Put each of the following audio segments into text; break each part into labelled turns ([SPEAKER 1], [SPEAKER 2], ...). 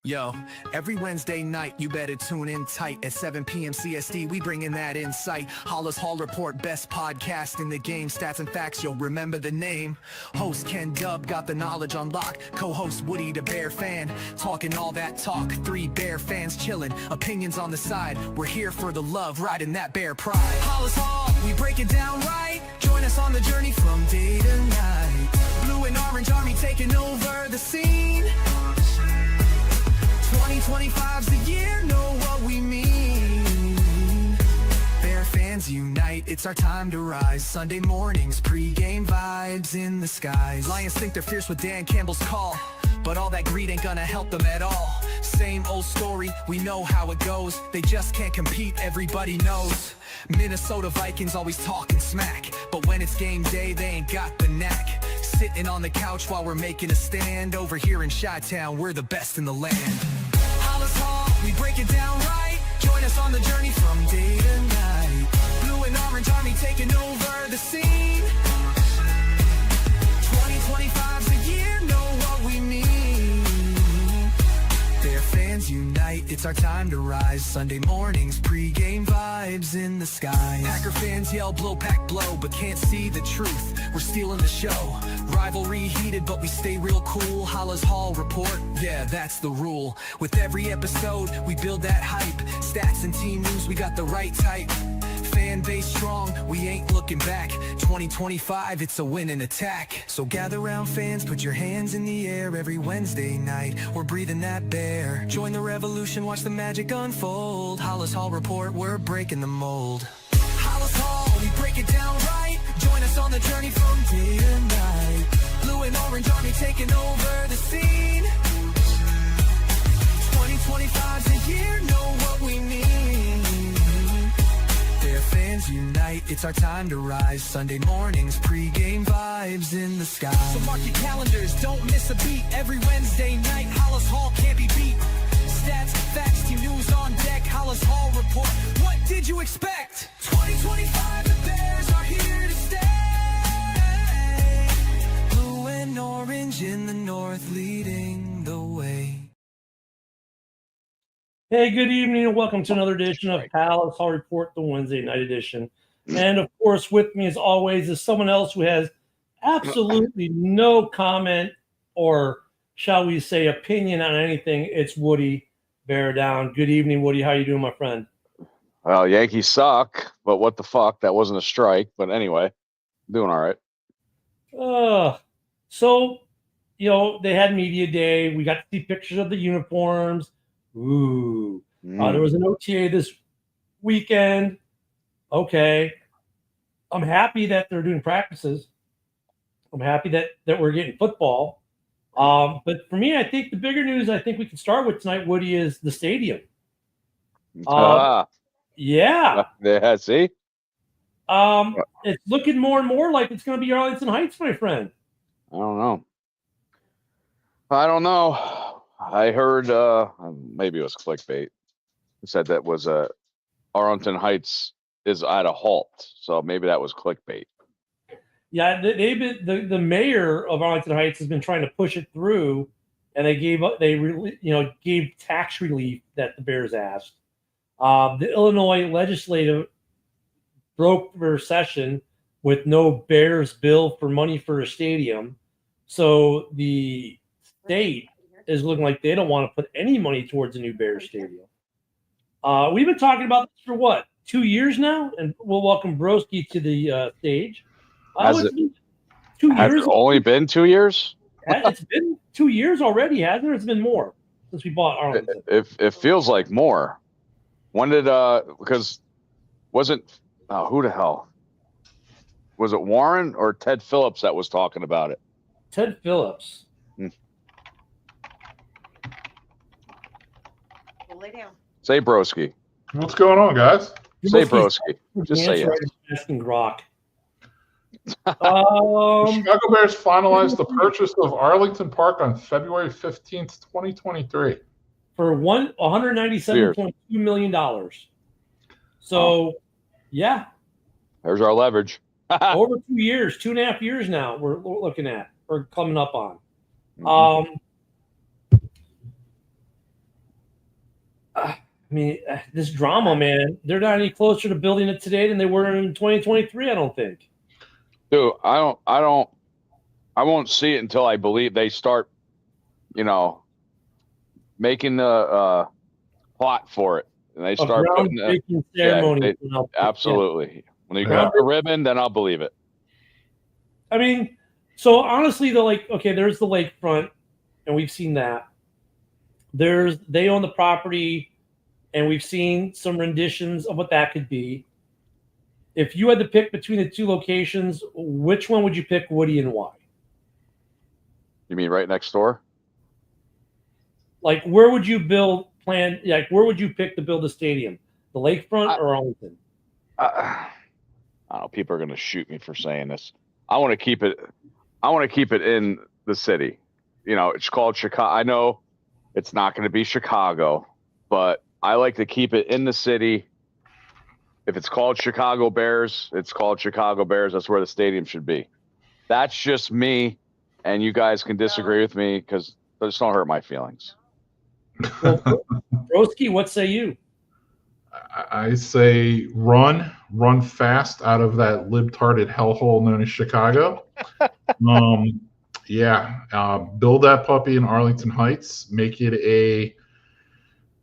[SPEAKER 1] Yo, every Wednesday night, you better tune in tight. At 7 p.m. CST, we bring in that insight. Halas Hall Report, best podcast in the game. Stats and facts, you'll remember the name. Host Ken Dub got the knowledge on lock. Co-host Woody, the Bear fan. Talking all that talk, 3 Bear fans chilling. Opinions on the side, we're here for the love, riding that Bear pride. Halas Hall, we break it down right. Join us on the journey from day to night. Blue and orange army taking over the scene. 2025's the year, know what we mean. Bear fans unite, it's our time to rise. Sunday mornings, pre-game vibes in the skies. Lions think they're fierce with Dan Campbell's call, but all that greed ain't gonna help them at all. Same old story, we know how it goes. They just can't compete, everybody knows. Minnesota Vikings always talking smack, but when it's game day, they ain't got the knack. Sitting on the couch while we're making a stand. Over here in Chi-Town, we're the best in the land. Halas Hall, we break it down right. Join us on the journey from day to night. Blue and orange army taking over the scene. 2025's the year, know what we mean. Bear fans unite, it's our time to rise. Sunday mornings, pre-game vibes in the skies. Packer fans yell blow pack blow, but can't see the truth. We're stealing the show. Rivalry heated, but we stay real cool. Halas Hall Report, yeah, that's the rule. With every episode, we build that hype. Stats and team news, we got the right type. Fan base strong, we ain't looking back. 2025, it's a win and attack. So gather round fans, put your hands in the air. Every Wednesday night, we're breathing that bear. Join the revolution, watch the magic unfold. Halas Hall Report, we're breaking the mold. Halas Hall, we break it down right. Join us on the journey from day to night. Blue and orange army taking over the scene. 2025's the year, know what we mean. Bear fans unite, it's our time to rise. Sunday mornings, pre-game vibes in the sky. So mark your calendars, don't miss a beat. Every Wednesday night, Halas Hall can't be beat. Stats, facts, team news on deck. Halas Hall Report, what did you expect? 2025, the Bears are here to stay. Blue and orange in the north, leading the way.
[SPEAKER 2] Hey, good evening and welcome to another edition of Halas Hall Report, the Wednesday night edition. And of course, with me as always is someone else who has absolutely no comment or, shall we say, opinion on anything. It's Woody Bear Down. Good evening, Woody. How you doing, my friend?
[SPEAKER 3] Well, Yankees suck, but what the fuck? That wasn't a strike. But anyway, doing all right.
[SPEAKER 2] So, they had media day. We got to see pictures of the uniforms. Ooh. There was an OTA this weekend. Okay. I'm happy that they're doing practices. I'm happy that we're getting football. But for me, I think the bigger news I think we can start with tonight, Woody, is the stadium. Yeah.
[SPEAKER 3] Yeah, see?
[SPEAKER 2] It's looking more and more like it's going to be Arlington Heights, my friend.
[SPEAKER 3] I don't know. I heard maybe it was clickbait. It said that was Arlington Heights is at a halt, so maybe that was clickbait.
[SPEAKER 2] Yeah, the mayor of Arlington Heights has been trying to push it through, and they gave tax relief that the Bears asked. The Illinois legislative broke their session with no Bears bill for money for a stadium, so the state is looking like they don't want to put any money towards a new Bears stadium. We've been talking about this for what, 2 years now? And we'll welcome Broski to the stage.
[SPEAKER 3] Has it
[SPEAKER 2] 2 years?
[SPEAKER 3] Only been 2 years?
[SPEAKER 2] It's been 2 years already, hasn't it? It's been more since we bought Arlington.
[SPEAKER 3] It feels like more. When did because wasn't who the hell? Was it Warren or Ted Phillips that was talking about it?
[SPEAKER 2] Ted Phillips.
[SPEAKER 4] Lay down.
[SPEAKER 3] Say Broski.
[SPEAKER 5] What's going on, guys?
[SPEAKER 3] Say Broski. Just say yes.
[SPEAKER 2] Asking Grok.
[SPEAKER 5] The Chicago Bears finalized the purchase of Arlington Park on February 15th, 2023.
[SPEAKER 2] For $197.2 million. So, yeah.
[SPEAKER 3] There's our leverage.
[SPEAKER 2] Over 2 years, 2.5 years now we're looking at or coming up on. I mean, this drama, man, they're not any closer to building it today than they were in 2023, I don't think.
[SPEAKER 3] Dude, I won't see it until I believe they start, making the plot for it. And they start putting
[SPEAKER 2] groundbreaking ceremony.
[SPEAKER 3] Absolutely. Yeah. When they cut the ribbon, then I'll believe it.
[SPEAKER 2] I mean, so honestly, there's the lakefront, and we've seen that. They own the property, and we've seen some renditions of what that could be. If you had to pick between the two locations, which one would you pick, Woody, and why?
[SPEAKER 3] You mean right next door?
[SPEAKER 2] Like, where would you where would you pick to build a stadium? The lakefront or Arlington?
[SPEAKER 3] I don't know. People are going to shoot me for saying this. I want to keep it in the city. It's called Chicago. I know it's not going to be Chicago, but I like to keep it in the city. If it's called Chicago Bears, it's called Chicago Bears. That's where the stadium should be. That's just me, and you guys can disagree with me because just don't hurt my feelings.
[SPEAKER 2] Well, Broski, what say you?
[SPEAKER 5] I say run fast out of that libtarded hellhole known as Chicago. Build that puppy in Arlington Heights. Make it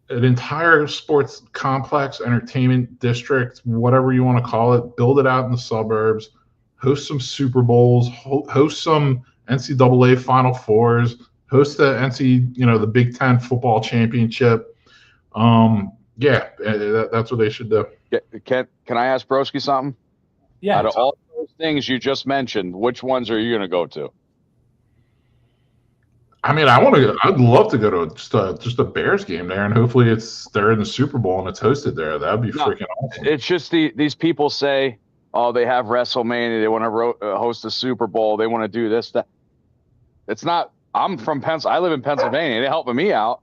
[SPEAKER 5] an entire sports complex, entertainment district, whatever you want to call it. Build it out in the suburbs. Host some Super Bowls. Host some NCAA Final Fours. Host the Big Ten football championship. That's what they should do.
[SPEAKER 3] Can I ask Broski something?
[SPEAKER 2] Yeah.
[SPEAKER 3] Out of all those things you just mentioned, which ones are you going to go to?
[SPEAKER 5] I mean, I'd love to go to just a Bears game there, and hopefully they're in the Super Bowl and it's hosted there. That'd be freaking awesome.
[SPEAKER 3] It's just these people say, oh, they have WrestleMania, they want to host a Super Bowl, they want to do this, that. It's not. I'm from I live in Pennsylvania. They're helping me out.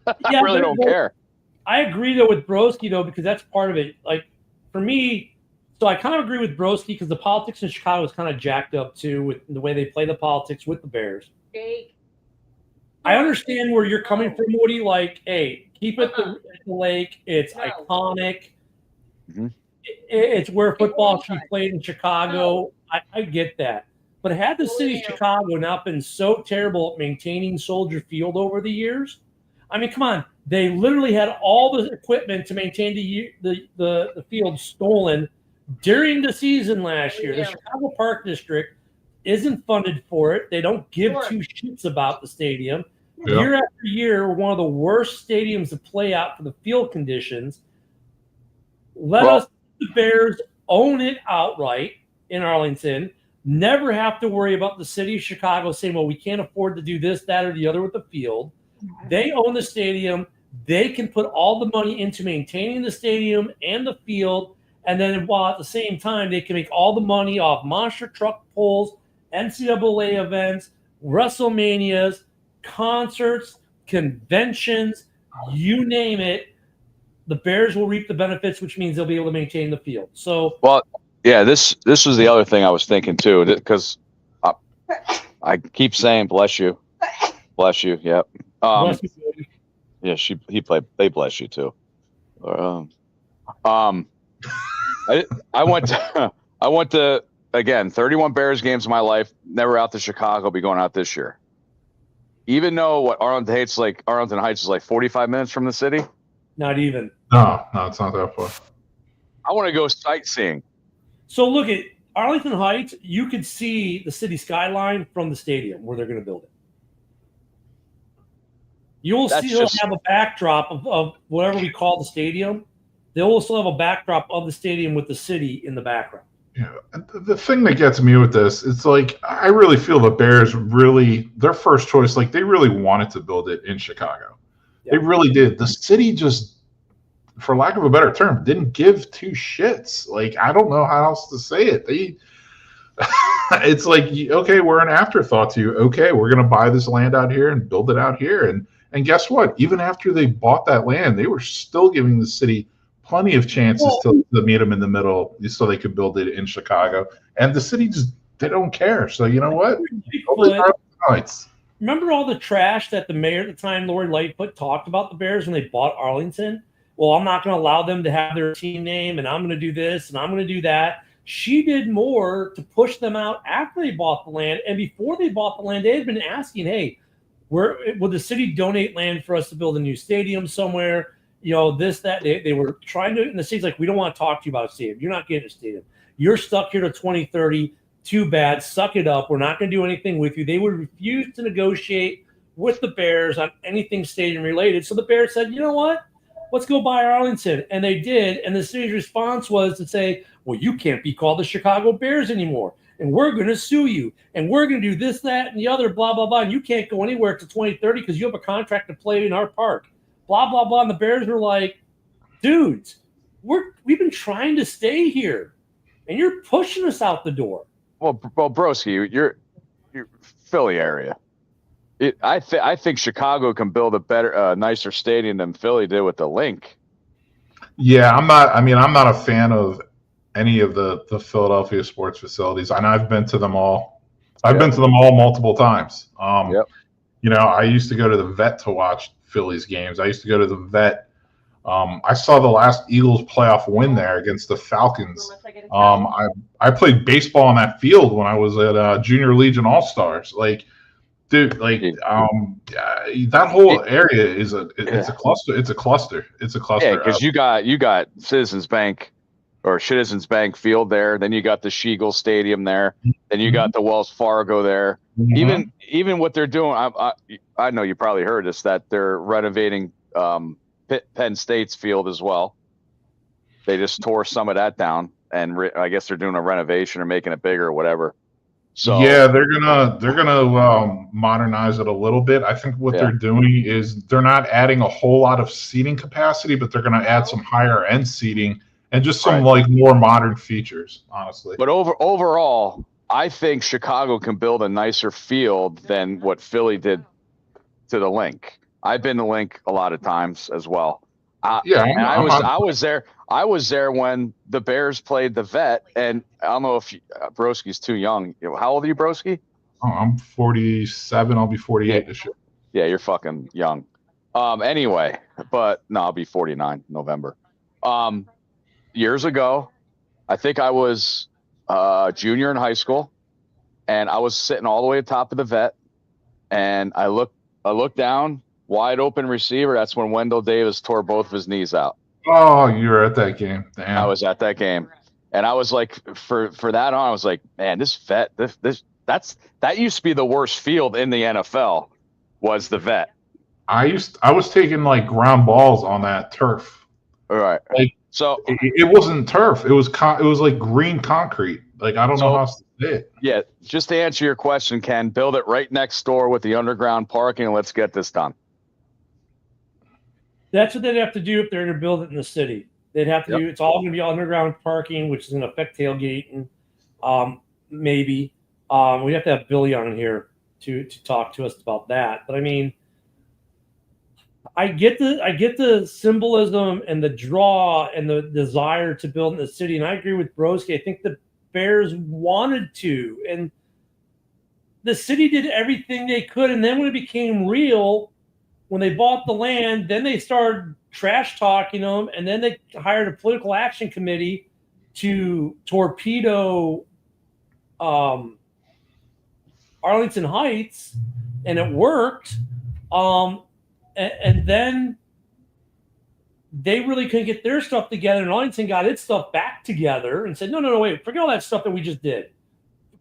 [SPEAKER 3] I really don't care.
[SPEAKER 2] I agree though with Broski though, because that's part of it. Like for me, so I kind of agree with Broski because the politics in Chicago is kind of jacked up too with the way they play the politics with the Bears. I understand where you're coming from, Woody. Like, hey, keep it at the lake. It's iconic.
[SPEAKER 3] Mm-hmm.
[SPEAKER 2] It's where football should be played in Chicago. I get that. But had the city of Chicago not been so terrible at maintaining Soldier Field over the years, I mean, come on. They literally had all the equipment to maintain the field stolen during the season last year. The Chicago Park District isn't funded for it. They don't give two shits about the stadium. Yeah. Year after year, we're one of the worst stadiums to play out for the field conditions. Let us, the Bears, own it outright in Arlington. Never have to worry about the city of Chicago saying, well, we can't afford to do this, that, or the other with the field. They own the stadium. They can put all the money into maintaining the stadium and the field. And then while at the same time, they can make all the money off monster truck pulls, NCAA events, WrestleManias, concerts, conventions, you name it. The Bears will reap the benefits, which means they'll be able to maintain the field. So,
[SPEAKER 3] well, yeah, this was the other thing I was thinking too, because I keep saying, bless you. Yep.
[SPEAKER 2] bless you,
[SPEAKER 3] yeah, they bless you too. I went to again 31 Bears games in my life. Never out to Chicago. Be going out this year. Even though what Arlington Heights is like 45 minutes from the city.
[SPEAKER 2] Not even.
[SPEAKER 5] No, it's not that far.
[SPEAKER 3] I want to go sightseeing.
[SPEAKER 2] So look at Arlington Heights. You could see the city skyline from the stadium where they're going to build it. You'll still have a backdrop of whatever we call the stadium. They will still have a backdrop of the stadium with the city in the background.
[SPEAKER 5] Yeah, the thing that gets me with this, it's like I really feel the Bears their first choice, like they really wanted to build it in Chicago. Yeah. They really did. The city just, for lack of a better term, didn't give two shits. Like, I don't know how else to say it. It's like, okay, we're an afterthought to you. Okay, we're going to buy this land out here and build it out here. And guess what? Even after they bought that land, they were still giving the city plenty of chances to meet them in the middle so they could build it in Chicago. And the city they don't care. So you know what?
[SPEAKER 2] Remember all the trash that the mayor at the time, Lori Lightfoot, talked about the Bears when they bought Arlington? well, I'm not going to allow them to have their team name, and I'm going to do this and I'm going to do that. She did more to push them out after they bought the land. And before they bought the land, they had been asking, hey, will the city donate land for us to build a new stadium somewhere? You know, this, that. They were trying to, and the city's like, we don't want to talk to you about a stadium. You're not getting a stadium. You're stuck here to 2030. Too bad. Suck it up. We're not going to do anything with you. They would refuse to negotiate with the Bears on anything stadium related. So the Bears said, you know what? Let's go buy Arlington. And they did. And the city's response was to say, well, you can't be called the Chicago Bears anymore. And we're going to sue you. And we're going to do this, that, and the other, blah, blah, blah. And you can't go anywhere to 2030 because you have a contract to play in our park. Blah, blah, blah. And the Bears were like, dudes, we've been trying to stay here. And you're pushing us out the door.
[SPEAKER 3] Well, Broski, you're Philly area. I think Chicago can build a better, nicer stadium than Philly did with the Link.
[SPEAKER 5] Yeah, I'm not a fan of any of the Philadelphia sports facilities, and I've been to them all. I've been to them all multiple times. You know, I used to go to the Vet to watch Phillies games. I used to go to the Vet. I saw the last Eagles playoff win there against the Falcons. I played baseball on that field when I was at Junior Legion All Stars. Like, dude, like that whole area is it's a cluster. It's a cluster.
[SPEAKER 3] Yeah, because you got Citizens Bank Field there. Then you got the Shiegel Stadium there. Then you got the Wells Fargo there. Mm-hmm. Even what they're doing, I know you probably heard this, that they're renovating Penn State's field as well. They just tore some of that down, and I guess they're doing a renovation or making it bigger or whatever. So
[SPEAKER 5] yeah, they're gonna modernize it a little bit. I think what they're doing is they're not adding a whole lot of seating capacity, but they're gonna add some higher end seating and just some like more modern features, honestly.
[SPEAKER 3] But overall, I think Chicago can build a nicer field than what Philly did to the Link. I've been to Link a lot of times as well. I was there. I was there when the Bears played the Vet, and I don't know if Broski's too young. How old are you, Broski?
[SPEAKER 5] Oh, I'm 47. I'll be 48 this year.
[SPEAKER 3] Yeah, you're fucking young. Anyway, but no, I'll be 49 November. Years ago, I think I was junior in high school, and I was sitting all the way at the top of the Vet, and I looked down. Wide open receiver. That's when Wendell Davis tore both of his knees out.
[SPEAKER 5] Oh, you were at that game. Damn.
[SPEAKER 3] I was at that game, and I was like, for that on, I was like, man, this Vet, that used to be the worst field in the NFL. Was the Vet?
[SPEAKER 5] I was taking like ground balls on that turf.
[SPEAKER 3] All right.
[SPEAKER 5] Like, so it wasn't turf. It was like green concrete. Like, I don't know how else to say it.
[SPEAKER 3] Yeah, just to answer your question, Ken, build it right next door with the underground parking, and let's get this done.
[SPEAKER 2] That's what they'd have to do if they're going to build it in the city. They'd have to do. It's all going to be underground parking, which is going to affect tailgating. Maybe we have to have Billy on here to talk to us about that. But I mean, I get the symbolism and the draw and the desire to build in the city, and I agree with Broski. I think the Bears wanted to, and the city did everything they could. And then when it became real, when they bought the land, then they started trash talking them, and then they hired a political action committee to torpedo Arlington Heights, and it worked. And then they really couldn't get their stuff together, and Arlington got its stuff back together and said, no, wait, forget all that stuff that we just did.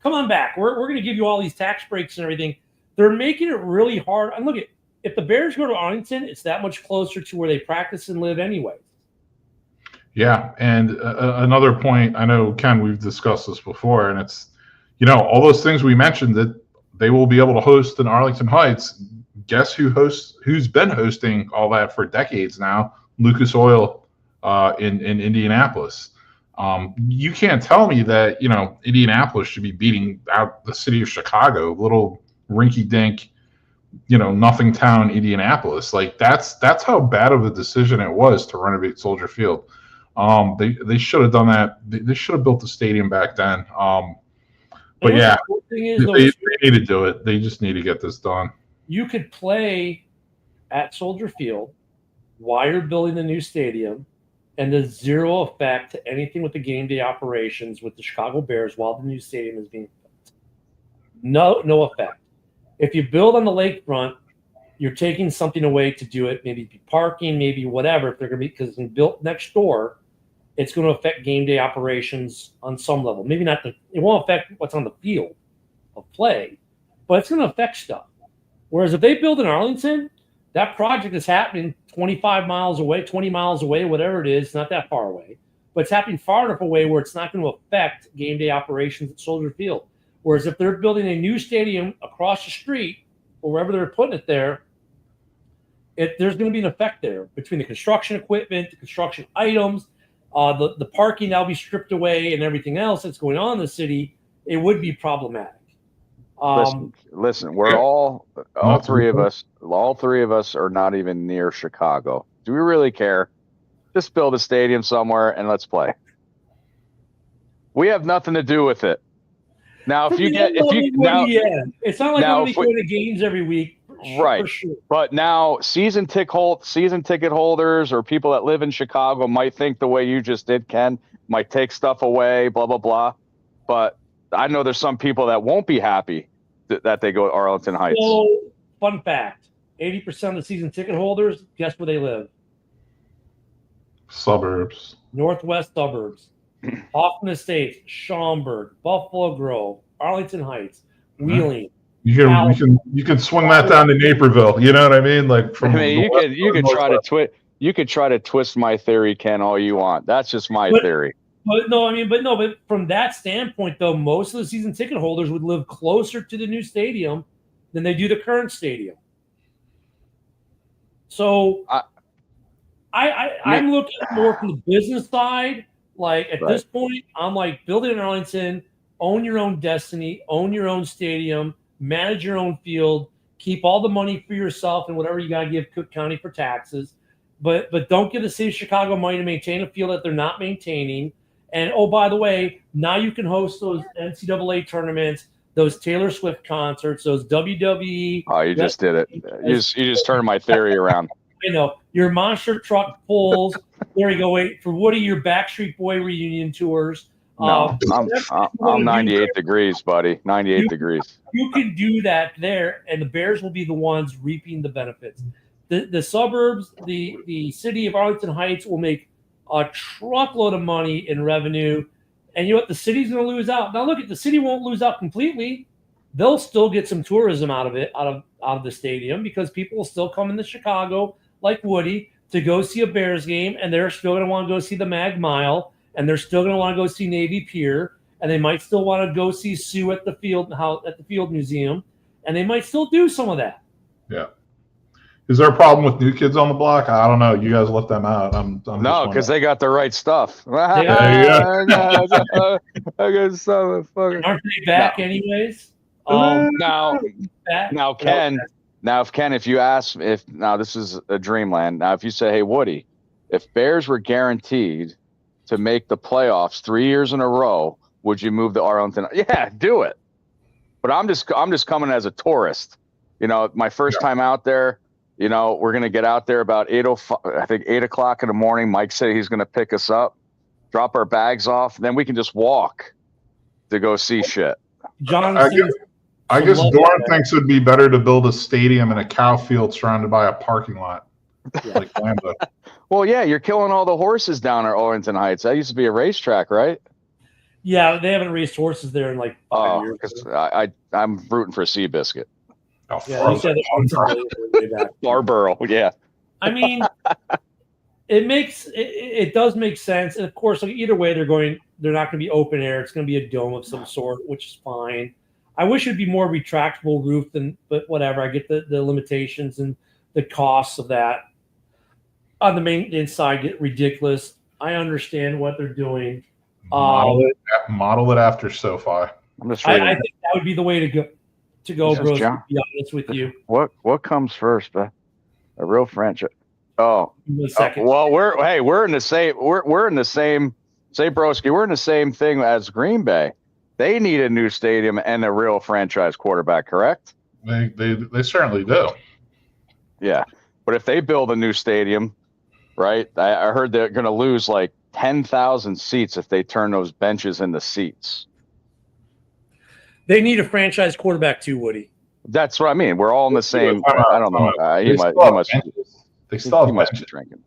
[SPEAKER 2] Come on back. We're going to give you all these tax breaks and everything. They're making it really hard. And look, if the Bears go to Arlington, it's that much closer to where they practice and live anyway.
[SPEAKER 5] Yeah, and another point, I know, Ken, we've discussed this before, and it's, all those things we mentioned that they will be able to host in Arlington Heights. Guess who's been hosting all that for decades now? Lucas Oil in Indianapolis. You can't tell me that, Indianapolis should be beating out the city of Chicago, little rinky-dink, nothing town Indianapolis. Like, that's how bad of a decision it was to renovate Soldier Field. They should have done that. They should have built the stadium back then. But yeah, they need to do it. They just need to get this done.
[SPEAKER 2] You could play at Soldier Field why you're building the new stadium, and there's zero effect to anything with the game day operations with the Chicago Bears while the new stadium is being built. No effect. If you build on the lakefront, you're taking something away to do it. Maybe parking, maybe whatever. If they're going to be, because it's built next door, it's going to affect game day operations on some level. Maybe not it won't affect what's on the field of play, but it's going to affect stuff. Whereas if they build in Arlington, that project is happening 25 miles away, 20 miles away, whatever it is, not that far away, but it's happening far enough away where it's not going to affect game day operations at Soldier Field. Whereas if they're building a new stadium across the street or wherever they're putting it there, there's going to be an effect there between the construction equipment, the construction items, the parking that'll be stripped away, and everything else that's going on in the city. It would be problematic.
[SPEAKER 3] Listen, we're all three of us are not even near Chicago. Do we really care? Just build a stadium somewhere and let's play. We have nothing to do with it. Now, it's
[SPEAKER 2] not like we're going to games every week,
[SPEAKER 3] right?
[SPEAKER 2] For sure.
[SPEAKER 3] But now, season ticket holders or people that live in Chicago might think the way you just did, Ken. Might take stuff away, blah blah blah. But I know there's some people that won't be happy that they go to Arlington Heights.
[SPEAKER 2] So, fun fact: 80% of the season ticket holders, guess where they live?
[SPEAKER 5] Suburbs.
[SPEAKER 2] Northwest suburbs. Hoffman Estates, Schaumburg, Buffalo Grove, Arlington Heights, Wheeling.
[SPEAKER 5] You can swing that down to Naperville. You know what I mean? Like
[SPEAKER 3] you could try to twist my theory, Ken, all you want. That's just my theory.
[SPEAKER 2] But from that standpoint, though, most of the season ticket holders would live closer to the new stadium than they do the current stadium. So I'm looking more from the business side. Like at this point, I'm like, build it in Arlington, own your own destiny, own your own stadium, manage your own field, keep all the money for yourself and whatever you got to give Cook County for taxes. But don't give the city of Chicago money to maintain a field that they're not maintaining. And oh, by the way, now you can host those NCAA tournaments, those Taylor Swift concerts, those WWE.
[SPEAKER 3] Oh, you just did it. You just turned my theory around.
[SPEAKER 2] I know your monster truck pulls. There you go. Wait for Woody, your Backstreet Boy reunion tours.
[SPEAKER 3] No, I'm 98 degrees, buddy. 98 degrees.
[SPEAKER 2] You can do that there, and the Bears will be the ones reaping the benefits. The suburbs, the city of Arlington Heights will make a truckload of money in revenue, and you know what? The city's going to lose out. Now, look, the city won't lose out completely. They'll still get some tourism out of the stadium because people will still come into Chicago, like Woody, to go see a Bears game, and they're still going to want to go see the Mag Mile, and they're still going to want to go see Navy Pier, and they might still want to go see Sue at the Field Museum, and they might still do some of that.
[SPEAKER 5] Yeah. Is there a problem with New Kids on the Block? I don't know. You guys let them out.
[SPEAKER 3] No, because they got the right stuff.
[SPEAKER 2] Aren't they back anyways?
[SPEAKER 3] Now, Ken. Now, if you ask, this is a dreamland. Now, if you say, hey, Woody, if Bears were guaranteed to make the playoffs 3 years in a row, would you move to Arlington? Yeah, do it. But I'm just coming as a tourist. You know, my first time out there. You know, we're gonna get out there about 8 o'clock in the morning. Mike said he's gonna pick us up, drop our bags off, and then we can just walk to go see shit.
[SPEAKER 2] John,
[SPEAKER 5] I guess Doran thinks it'd be better to build a stadium in a cow field surrounded by a parking lot. Like Lambda.
[SPEAKER 3] Well, yeah, you're killing all the horses down at Arlington Heights. That used to be a racetrack, right?
[SPEAKER 2] Yeah, they haven't raced horses there in like 5 years.
[SPEAKER 3] Because I'm rooting for Seabiscuit.
[SPEAKER 2] Yeah,
[SPEAKER 3] Barbaro, yeah.
[SPEAKER 2] I mean, it does make sense, and of course, like, either way, they're not going to be open air. It's going to be a dome of some sort, which is fine. I wish it'd be more retractable roof but whatever. I get the limitations and the costs of that. On the maintenance side, get ridiculous. I understand what they're doing.
[SPEAKER 5] Model it after SoFi.
[SPEAKER 3] I'm just
[SPEAKER 2] I think that would be the way to go. Bros, to be honest with you.
[SPEAKER 3] What comes first, a real franchise? Well, we're in the same. Say, Broski, we're in the same thing as Green Bay. They need a new stadium and a real franchise quarterback, correct?
[SPEAKER 5] They certainly do.
[SPEAKER 3] Yeah, but if they build a new stadium, right? I heard they're going to lose like 10,000 seats if they turn those benches into seats.
[SPEAKER 2] They need a franchise quarterback too, Woody.
[SPEAKER 3] That's what I mean. We're all in the same.
[SPEAKER 5] Time out,
[SPEAKER 3] I don't know.
[SPEAKER 5] time out.
[SPEAKER 3] He
[SPEAKER 5] They
[SPEAKER 3] must.
[SPEAKER 5] still
[SPEAKER 3] He
[SPEAKER 5] have
[SPEAKER 3] must.
[SPEAKER 5] benches. They
[SPEAKER 3] He
[SPEAKER 5] still have
[SPEAKER 3] must be
[SPEAKER 5] benches.
[SPEAKER 3] drinking.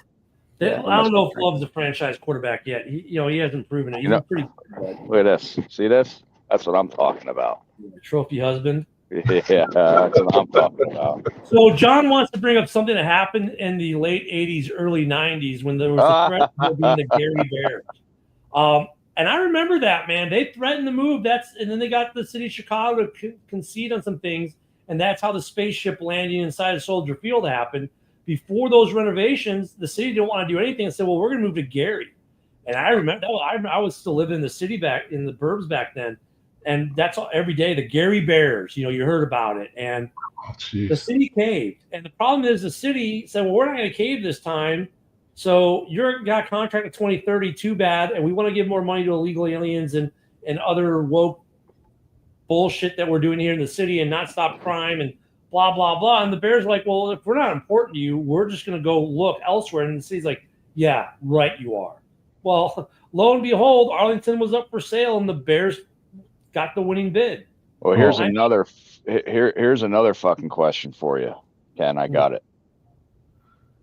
[SPEAKER 2] I
[SPEAKER 3] Yeah,
[SPEAKER 2] don't know if Love's a franchise quarterback yet. He hasn't proven it. He's pretty good.
[SPEAKER 3] Look at this. See this? That's what I'm talking about.
[SPEAKER 2] Trophy husband.
[SPEAKER 3] Yeah, that's what I'm talking about.
[SPEAKER 2] So John wants to bring up something that happened in the late 80s, early 90s when there was a threat of being the Gary Bears. And I remember that, man. They threatened to move. And then they got the city of Chicago to concede on some things, and that's how the spaceship landing inside of Soldier Field happened. Before those renovations, the city didn't want to do anything and said, well, we're going to move to Gary. And I remember I was still living in the city back in the burbs back then. And that's all every day, the Gary Bears, you heard about it. And the city caved. And the problem is the city said, well, we're not going to cave this time. So you're got a contract in 2030, too bad. And we want to give more money to illegal aliens and other woke bullshit that we're doing here in the city and not stop crime and blah, blah, blah. And the Bears are like, well, if we're not important to you, we're just going to go look elsewhere. And the city's like, yeah, right, you are. Well, lo and behold, Arlington was up for sale and the Bears got the winning bid.
[SPEAKER 3] Well, here's another fucking question for you, Ken. I got it.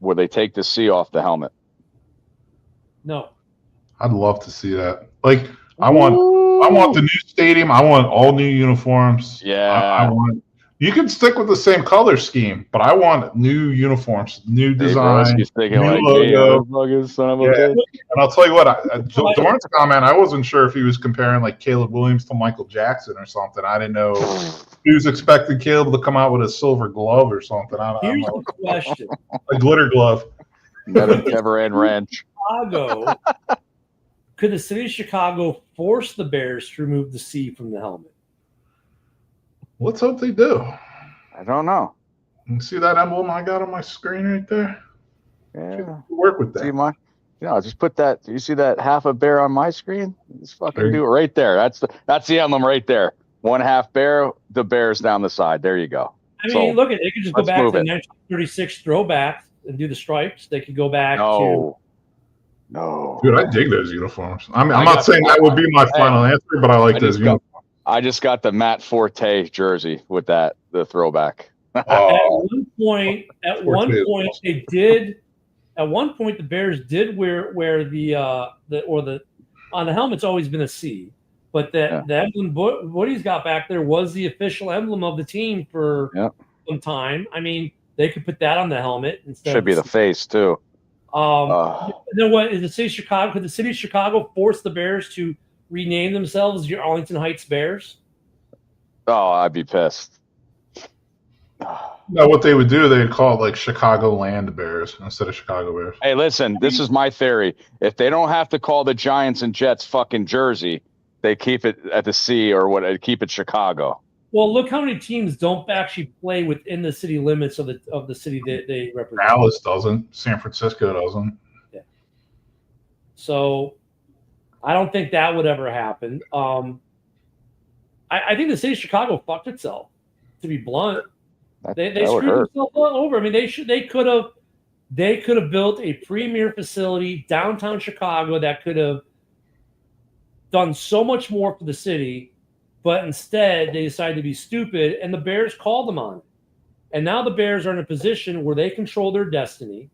[SPEAKER 3] Would they take the C off the helmet?
[SPEAKER 2] No.
[SPEAKER 5] I'd love to see that. Like, I want the new stadium. I want all new uniforms.
[SPEAKER 3] Yeah.
[SPEAKER 5] You can stick with the same color scheme, but I want new uniforms, new design, new logo.
[SPEAKER 3] Son of a bitch.
[SPEAKER 5] And I'll tell you what, Dorn's comment, I wasn't sure if he was comparing like Caleb Williams to Michael Jackson or something. I didn't know he was expecting Caleb to come out with a silver glove or something.
[SPEAKER 2] Here's the question.
[SPEAKER 5] A glitter glove.
[SPEAKER 3] Never-end ranch.
[SPEAKER 2] Chicago, could the city of Chicago force the Bears to remove the C from the helmet?
[SPEAKER 5] Let's hope they do.
[SPEAKER 3] I don't know.
[SPEAKER 5] You see that emblem I got on my screen right there?
[SPEAKER 3] Yeah.
[SPEAKER 5] Work with that.
[SPEAKER 3] See just put that. You see that half a bear on my screen? Just fucking do it right there. That's the emblem right there. One half bear, the bear's down the side. There you go.
[SPEAKER 2] I mean, look at it. They could just go back to the 1936 throwback and do the stripes. They could go back to.
[SPEAKER 3] No.
[SPEAKER 5] Dude, I dig those uniforms. I'm not saying that would be my final answer, but I like those uniforms.
[SPEAKER 3] I just got the Matt Forte jersey with the throwback.
[SPEAKER 2] At one point, they did. At one point, the Bears did wear the on the helmet's always been a C, but the emblem Woody's got back there was the official emblem of the team for some time. I mean, they could put that on the helmet instead.
[SPEAKER 3] Should be the face too.
[SPEAKER 2] Then what is the city of Chicago? Could the city of Chicago force the Bears to rename themselves your Arlington Heights Bears?
[SPEAKER 3] Oh, I'd be pissed.
[SPEAKER 5] No, what they would do, they'd call it like Chicago Land Bears instead of Chicago Bears.
[SPEAKER 3] Hey, listen, this is my theory. If they don't have to call the Giants and Jets fucking Jersey, they keep it at the C or keep it Chicago.
[SPEAKER 2] Well, look how many teams don't actually play within the city limits of the city they represent.
[SPEAKER 5] Dallas doesn't. San Francisco doesn't.
[SPEAKER 2] Yeah. So I don't think that would ever happen. I think the city of Chicago fucked itself, to be blunt. They screwed themselves over. I mean, they could have built a premier facility downtown Chicago that could have done so much more for the city, but instead they decided to be stupid, and the Bears called them on it. And now the Bears are in a position where they control their destiny.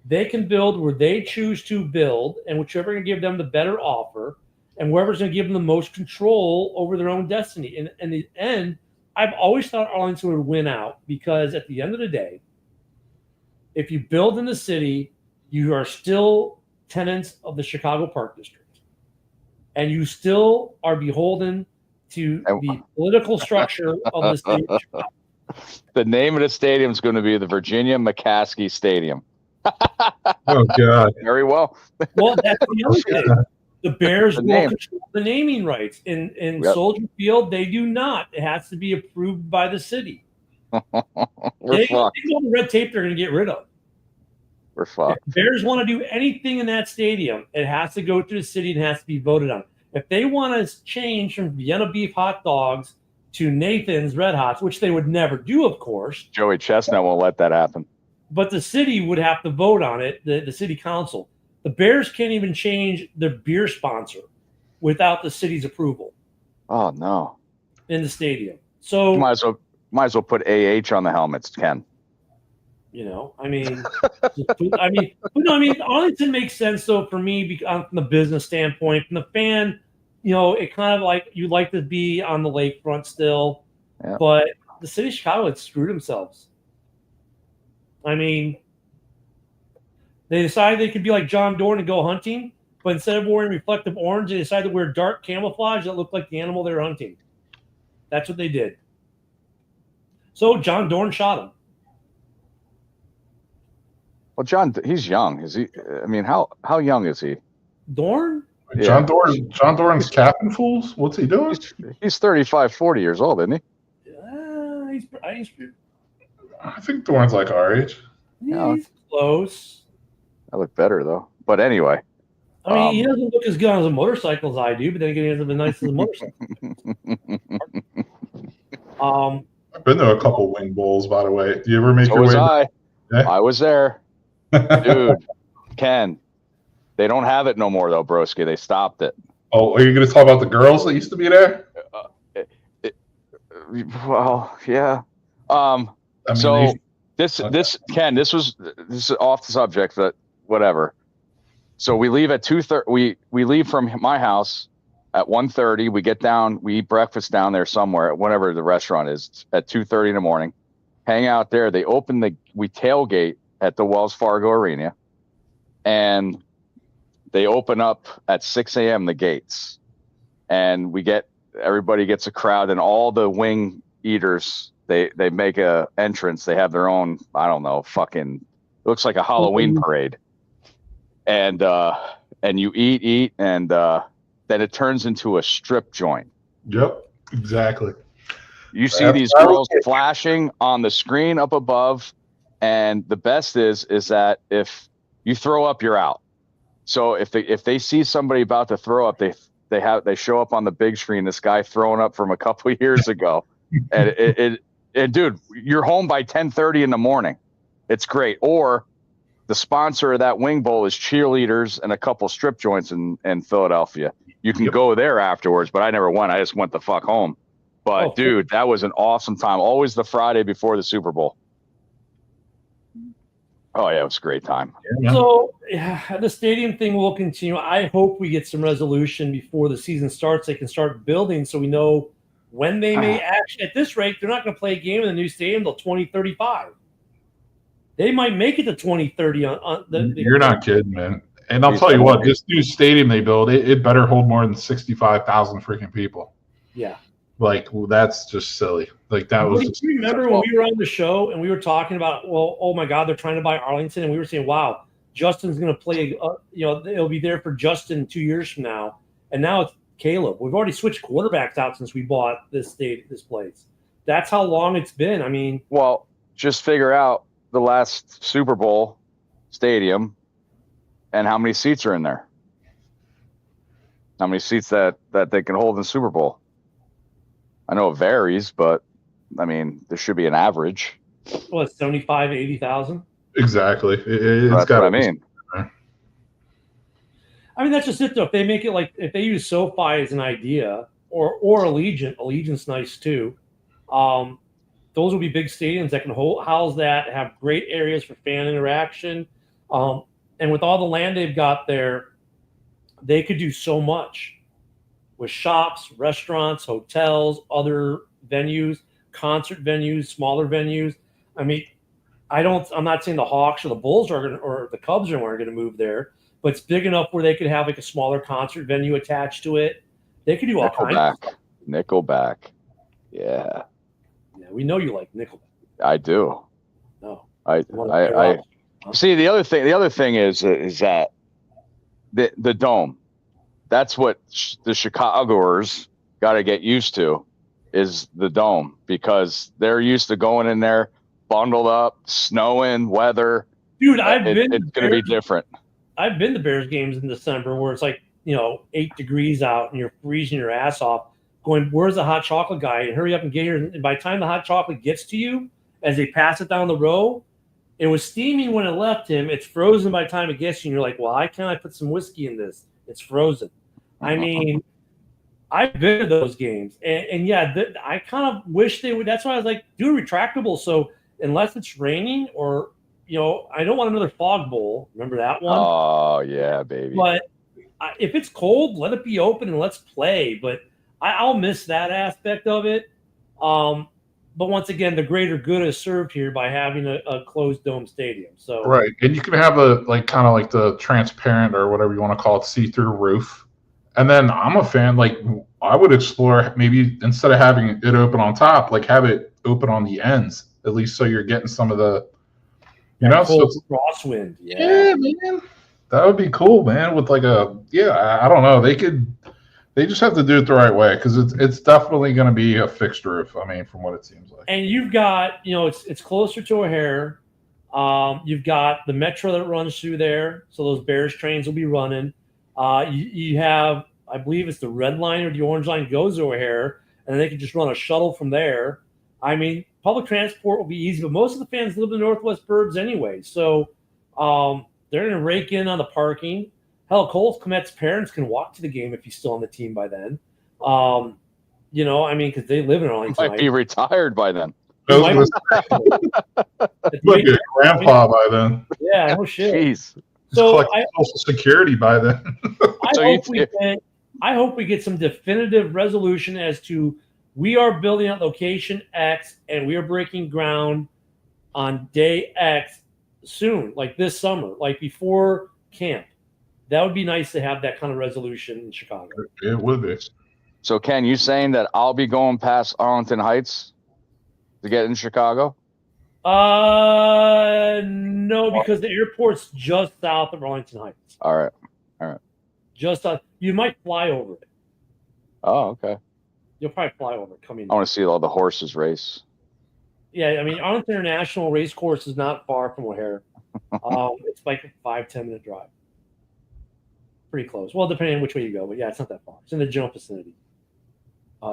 [SPEAKER 2] They can build where they choose to build, and whichever can give them the better offer, and whoever's going to give them the most control over their own destiny. And in the end, I've always thought Arlington would win out because at the end of the day, if you build in the city, you are still tenants of the Chicago Park District. And you still are beholden to the political structure of the state of Chicago.
[SPEAKER 3] The name of the stadium is going to be the Virginia McCaskey Stadium.
[SPEAKER 5] Oh, God.
[SPEAKER 3] Very well.
[SPEAKER 2] Well, that's the other thing. The Bears will control the naming rights. In Soldier Field, they do not. It has to be approved by the city. They know the red tape they're going to get rid of.
[SPEAKER 3] We're fucked.
[SPEAKER 2] If Bears want to do anything in that stadium, it has to go through the city and has to be voted on. If they want to change from Vienna beef hot dogs to Nathan's Red Hots, which they would never do, of course.
[SPEAKER 3] Joey Chestnut won't let that happen.
[SPEAKER 2] but the city would have to vote on it, the city council. The Bears can't even change their beer sponsor without the city's approval
[SPEAKER 3] Oh no!
[SPEAKER 2] in the stadium. So
[SPEAKER 3] Might as well put AH on the helmets, Ken.
[SPEAKER 2] I mean, Arlington makes sense though for me from the business standpoint. From the fan, it kind of like you'd like to be on the lakefront still, but the city of Chicago had screwed themselves. I mean, they decided they could be like John Dorn and go hunting, but instead of wearing reflective orange, they decided to wear dark camouflage that looked like the animal they were hunting. That's what they did. So John Dorn shot him.
[SPEAKER 3] Well, John, he's young. Is he? I mean, how young is he?
[SPEAKER 2] Dorn?
[SPEAKER 5] John Dorn's capping fools? What's he doing?
[SPEAKER 3] He's 35, 40 years old, isn't he?
[SPEAKER 5] I think Dorn's like our age.
[SPEAKER 2] He's close.
[SPEAKER 3] I look better, though. But anyway.
[SPEAKER 2] I mean, he doesn't look as good on a motorcycle as I do, but then again, he doesn't look nice as a motorcycle.
[SPEAKER 5] I've been to a couple wing bowls, by the way. Do you ever make
[SPEAKER 3] So
[SPEAKER 5] your
[SPEAKER 3] was
[SPEAKER 5] way?
[SPEAKER 3] I was there. Dude, Ken, they don't have it no more, though, broski. They stopped it.
[SPEAKER 5] Oh, are you going to talk about the girls that used to be there?
[SPEAKER 3] Well, yeah. This is off the subject, but whatever. So we leave at 2:30. We leave from my house at 1:30. We get down. We eat breakfast down there somewhere, whatever the restaurant is, at 2:30 in the morning. Hang out there. We tailgate at the Wells Fargo Arena, and they open up at 6 a.m. the gates, and everybody gets a crowd, and all the wing eaters. They make a entrance. They have their own, I don't know, it looks like a Halloween parade. And you eat, and then it turns into a strip joint.
[SPEAKER 5] Yep, exactly.
[SPEAKER 3] You see these girls flashing on the screen up above, and the best is that if you throw up, you're out. So if they see somebody about to throw up, they show up on the big screen. This guy throwing up from a couple of years ago, and dude, you're home by 10:30 in the morning. It's great. Or the sponsor of that wing bowl is cheerleaders and a couple strip joints in Philadelphia. You can go there afterwards, but I never went. I just went the fuck home. But dude, that was an awesome time. Always the Friday before the Super Bowl. Oh yeah, it was a great time.
[SPEAKER 2] So the stadium thing will continue. I hope we get some resolution before the season starts. They can start building so we know when they may actually. At this rate, they're not going to play a game in the new stadium until 2035. They might make it to 2030.
[SPEAKER 5] You're not kidding, man. And I'll tell you what, this new stadium they build, it better hold more than 65,000 freaking people.
[SPEAKER 2] Yeah.
[SPEAKER 5] Like, that's just silly. Like, that was.
[SPEAKER 2] Do you remember when we were on the show and we were talking about, well, oh my God, they're trying to buy Arlington, and we were saying, wow, Justin's going to play. It'll be there for Justin 2 years from now, and now it's Caleb. We've already switched quarterbacks out since we bought this place. That's how long it's been. I mean,
[SPEAKER 3] well, just figure out the last Super Bowl stadium and how many seats are in there. How many seats that they can hold in the Super Bowl. I know it varies, but I mean, there should be an average.
[SPEAKER 2] What, 75, 80,000?
[SPEAKER 5] Exactly.
[SPEAKER 3] That's what I mean.
[SPEAKER 2] I mean, that's just it, though. If they make it like, if they use SoFi as an idea, or Allegiant's nice too. Those will be big stadiums that can house that, have great areas for fan interaction. And with all the land they've got there, they could do so much with shops, restaurants, hotels, other venues, concert venues, smaller venues. I mean, I'm not saying the Hawks or the Bulls or the Cubs aren't going to move there, but it's big enough where they could have like a smaller concert venue attached to it. They could do all kinds of stuff.
[SPEAKER 3] Nickelback. Yeah.
[SPEAKER 2] Yeah, we know you like Nickelback.
[SPEAKER 3] I do.
[SPEAKER 2] No.
[SPEAKER 3] I see. The other thing is that the dome. That's what the Chicagoers got to get used to, is the dome, because they're used to going in there bundled up, snowing, weather.
[SPEAKER 2] Dude,
[SPEAKER 3] it's going to be different.
[SPEAKER 2] I've been to Bears games in December where it's like, 8 degrees out and you're freezing your ass off, going, where's the hot chocolate guy? And hurry up and get here. And by the time the hot chocolate gets to you, as they pass it down the row, It was steaming when it left him. It's frozen by the time it gets you. And you're like, well, why can't I put some whiskey in this? It's frozen. I mean, I've been to those games. And yeah, I kind of wish they would. That's why I was like, do a retractable. So unless it's raining or, I don't want another fog bowl. Remember that one?
[SPEAKER 3] Oh, yeah, baby.
[SPEAKER 2] But if it's cold, let it be open and let's play. But I'll miss that aspect of it. But once again, the greater good is served here by having a closed dome stadium. So
[SPEAKER 5] right, and you can have a kind of like the transparent or whatever you want to call it, see-through roof. And then I'm a fan. Like I would explore maybe instead of having it open on top, like have it open on the ends at least, so you're getting some of the,
[SPEAKER 2] cold crosswind.
[SPEAKER 5] Yeah, man, that would be cool, man. With like I don't know. They just have to do it the right way because it's definitely going to be a fixed roof. I mean, from what it seems like.
[SPEAKER 2] And you've got, it's closer to O'Hare. You've got the metro that runs through there, so those Bears trains will be running. You have, I believe it's the red line or the orange line goes to O'Hare, and then they can just run a shuttle from there. I mean, public transport will be easy, but most of the fans live in the Northwest Burbs anyway, so they're going to rake in on the parking. Hell, Cole Kmet's parents can walk to the game if he's still on the team by then. I mean, because they live in Arlington.
[SPEAKER 3] Might be retired by then.
[SPEAKER 5] Might be a grandpa by then.
[SPEAKER 2] Yeah, no shit.
[SPEAKER 5] Jeez. So Social Security by then.
[SPEAKER 2] I hope we get some definitive resolution as to we are building at location X and we are breaking ground on day X soon, like this summer, like before camp. That would be nice to have that kind of resolution in Chicago.
[SPEAKER 5] It would be.
[SPEAKER 3] So, Ken, you saying that I'll be going past Arlington Heights to get in Chicago?
[SPEAKER 2] No, because the airport's just south of Arlington Heights.
[SPEAKER 3] All right.
[SPEAKER 2] Just you might fly over it.
[SPEAKER 3] Oh, okay.
[SPEAKER 2] You'll probably fly over it coming.
[SPEAKER 3] I want to see all the horses race.
[SPEAKER 2] Yeah, I mean, Arlington International Race Course is not far from O'Hare. It's like a 5-10 minute drive. Pretty close. Well, depending on which way you go, but yeah, it's not that far. It's in the general vicinity.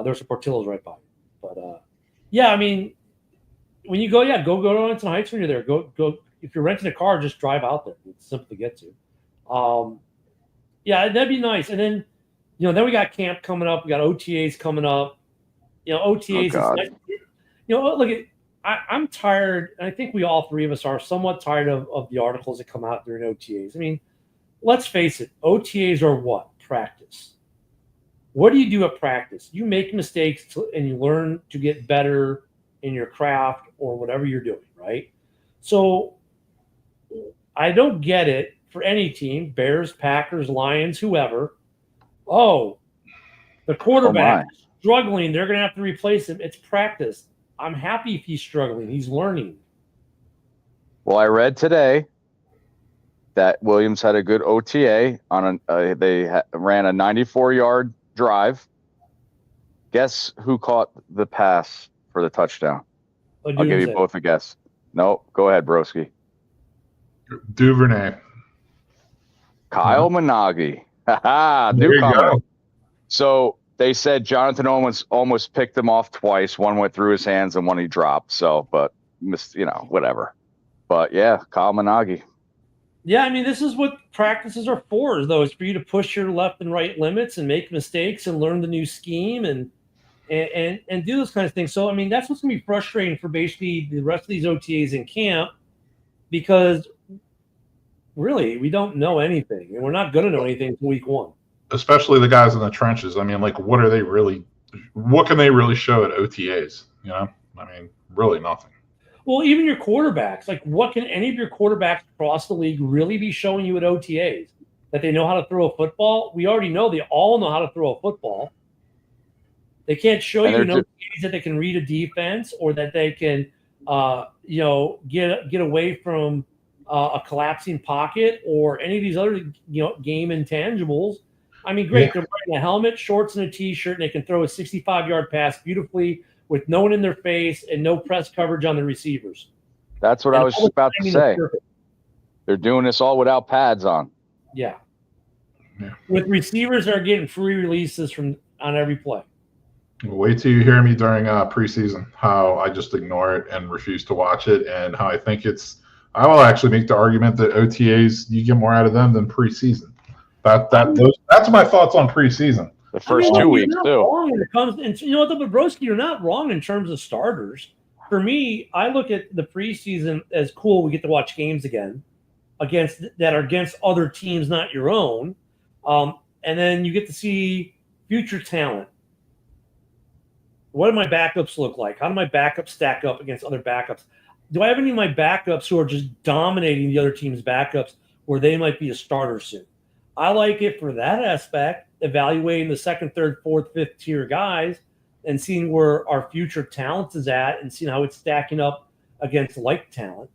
[SPEAKER 2] There's some Portillo's right by. But yeah, I mean, when you go, go to Arlington Heights when you're there. Go. If you're renting a car, just drive out there. It's simple to get to. Yeah, that'd be nice. And then, then we got camp coming up. We got OTAs coming up. OTAs. Look at. I'm tired. And I think we all three of us are somewhat tired of the articles that come out during OTAs. I mean, let's face it. OTAs are what? Practice. What do you do at practice? You make mistakes and you learn to get better in your craft or whatever you're doing, right? So I don't get it for any team, Bears, Packers, Lions, whoever. Oh, the quarterback is struggling. They're going to have to replace him. It's practice. I'm happy if he's struggling. He's learning.
[SPEAKER 3] Well, I read today that Williams had a good OTA on they ran a 94-yard drive. Guess who caught the pass for the touchdown? I'll give you both a guess. No, go ahead, Broski.
[SPEAKER 5] Duvernay.
[SPEAKER 3] Kyle Minagi.
[SPEAKER 5] There you go.
[SPEAKER 3] So they said Jonathan Owens almost picked him off twice. One went through his hands and one he dropped. So, but whatever. But yeah, Kyle Minagi.
[SPEAKER 2] Yeah, I mean, this is what practices are for, though. It's for you to push your left and right limits and make mistakes and learn the new scheme and do those kinds of things. So, I mean, that's what's going to be frustrating for basically the rest of these OTAs in camp because really we don't know anything and we're not going to know anything until week one.
[SPEAKER 5] Especially the guys in the trenches. I mean, like, what can they really show at OTAs? I mean, really nothing.
[SPEAKER 2] Well, even your quarterbacks, like what can any of your quarterbacks across the league really be showing you at OTAs? That they know how to throw a football? We already know they all know how to throw a football. They can't show you in OTAs that they can read a defense or that they can, get away from a collapsing pocket or any of these other, game intangibles. I mean, great. Yeah. They're wearing a helmet, shorts, and a T-shirt, and they can throw a 65-yard pass beautifully with no one in their face and no press coverage on the receivers.
[SPEAKER 3] That's what I was just about to say. They're doing this all without pads on.
[SPEAKER 2] Yeah. With receivers that are getting free releases on every play.
[SPEAKER 5] Wait till you hear me during preseason, how I just ignore it and refuse to watch it, and how I think it's I will actually make the argument that OTAs, you get more out of them than preseason. That's my thoughts on preseason.
[SPEAKER 3] The first 2 weeks too.
[SPEAKER 2] Wrong when it comes, and you know what, Bobrovsky, you're not wrong in terms of starters. For me, I look at the preseason as cool. We get to watch games again that are against other teams, not your own, and then you get to see future talent. What do my backups look like? How do my backups stack up against other backups? Do I have any of my backups who are just dominating the other team's backups where they might be a starter soon? I like it for that aspect, evaluating the second, third, fourth, fifth tier guys and seeing where our future talent is at and seeing how it's stacking up against like talent.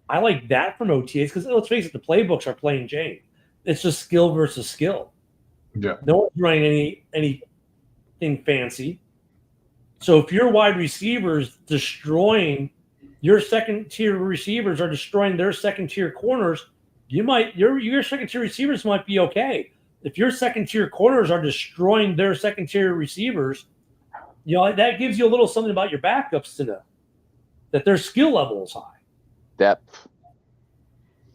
[SPEAKER 2] I like that from OTAs because, let's face it, the playbooks are plain Jane. It's just skill versus skill.
[SPEAKER 5] Yeah.
[SPEAKER 2] No one's running anything fancy. So if your wide receivers destroying your second tier receivers are destroying their second tier corners, your second tier receivers might be okay. If your second tier corners are destroying their second tier receivers, that gives you a little something about your backups to know that their skill level is high.
[SPEAKER 3] Depth.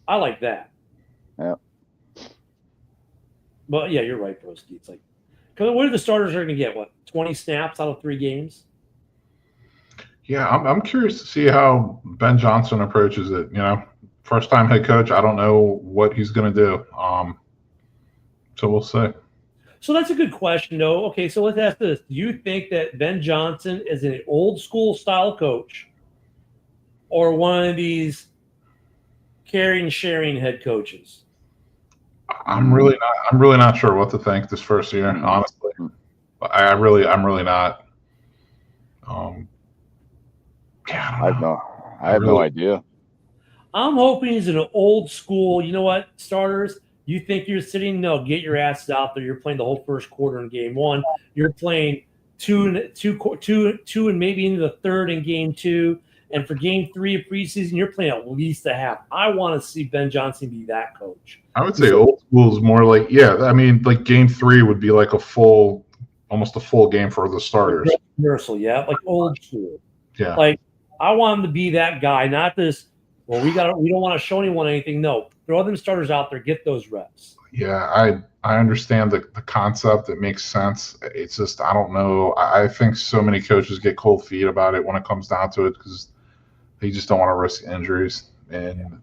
[SPEAKER 2] I like that.
[SPEAKER 3] Yeah.
[SPEAKER 2] But yeah, you're right, Broski. It's like, what are the starters are going to get? What, 20 snaps out of 3 games?
[SPEAKER 5] Yeah, I'm curious to see how Ben Johnson approaches it. First time head coach. I don't know what he's going to do. So we'll see.
[SPEAKER 2] So that's a good question, though. Okay, so let's ask this: do you think that Ben Johnson is an old school style coach, or one of these caring, sharing head coaches?
[SPEAKER 5] I'm really not sure what to think this first year, honestly. I'm really not.
[SPEAKER 3] I have no idea.
[SPEAKER 2] I'm hoping he's an old school. You know what, starters? You think you're sitting? No, get your asses out there. You're playing the whole first quarter in game 1. You're playing two and maybe into the third in game 2. And for game 3 of preseason, you're playing at least a half. I want to see Ben Johnson be that coach.
[SPEAKER 5] I would say old school is more like, like game 3 would be like almost a full game for the starters.
[SPEAKER 2] Rehearsal, yeah, like old school.
[SPEAKER 5] Yeah.
[SPEAKER 2] Like, I want him to be that guy, not this, we don't want to show anyone anything. No, throw them starters out there, get those reps.
[SPEAKER 5] Yeah, I understand the concept. It makes sense. It's just, I don't know. I think so many coaches get cold feet about it when it comes down to it because they just don't want to risk injuries. And,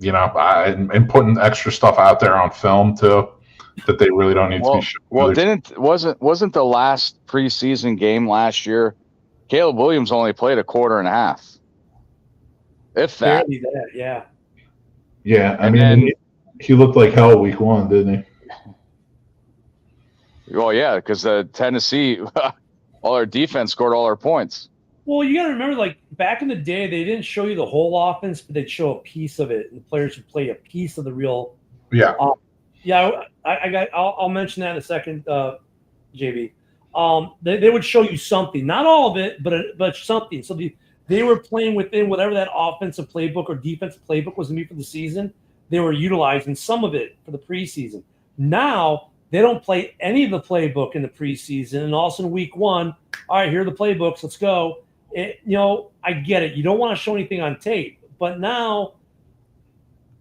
[SPEAKER 5] and putting extra stuff out there on film too that they really don't need to be sure.
[SPEAKER 3] Well, wasn't the last preseason game last year, Caleb Williams only played a quarter and a half. If that.
[SPEAKER 2] Barely that, yeah.
[SPEAKER 5] Yeah, he looked like hell week 1, didn't he?
[SPEAKER 3] Well, yeah, because Tennessee, all their defense scored all their points.
[SPEAKER 2] Well, you got to remember, like, back in the day, they didn't show you the whole offense, but they'd show a piece of it, and the players would play a piece of the real.
[SPEAKER 5] Yeah.
[SPEAKER 2] I'll mention that in a second, JB. They would show you something, not all of it, but something. So they were playing within whatever that offensive playbook or defensive playbook was going to be for the season. They were utilizing some of it for the preseason. Now they don't play any of the playbook in the preseason, and also in week 1, all right, here are the playbooks. Let's go. I get it. You don't want to show anything on tape, but now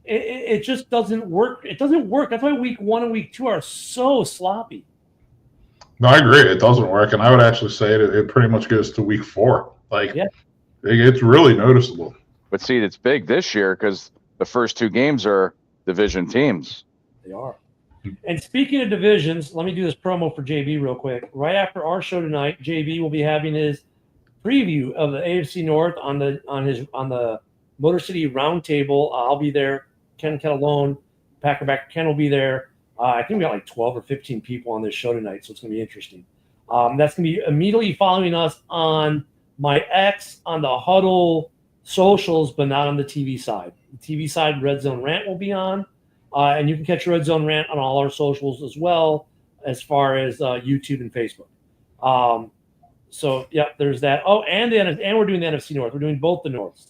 [SPEAKER 2] it just doesn't work. It doesn't work. That's why week 1 and week 2 are so sloppy.
[SPEAKER 5] No, I agree. It doesn't work, and I would actually say it pretty much goes to week 4. It's really noticeable.
[SPEAKER 3] But see, it's big this year because the first 2 games are division teams.
[SPEAKER 2] They are. And speaking of divisions, let me do this promo for JB real quick. Right after our show tonight, JB will be having his preview of the AFC North on the Motor City Roundtable. I'll be there. Ken Catalone, Packerback Ken will be there. I think we got like 12 or 15 people on this show tonight, so it's going to be interesting. That's going to be immediately following us on my X, on the Huddle socials, but not on the TV side. The TV side, Red Zone Rant will be on. And you can catch Red Zone Rant on all our socials as well, as far as YouTube and Facebook. So, there's that. Oh, and we're doing the NFC North. We're doing both the Norths.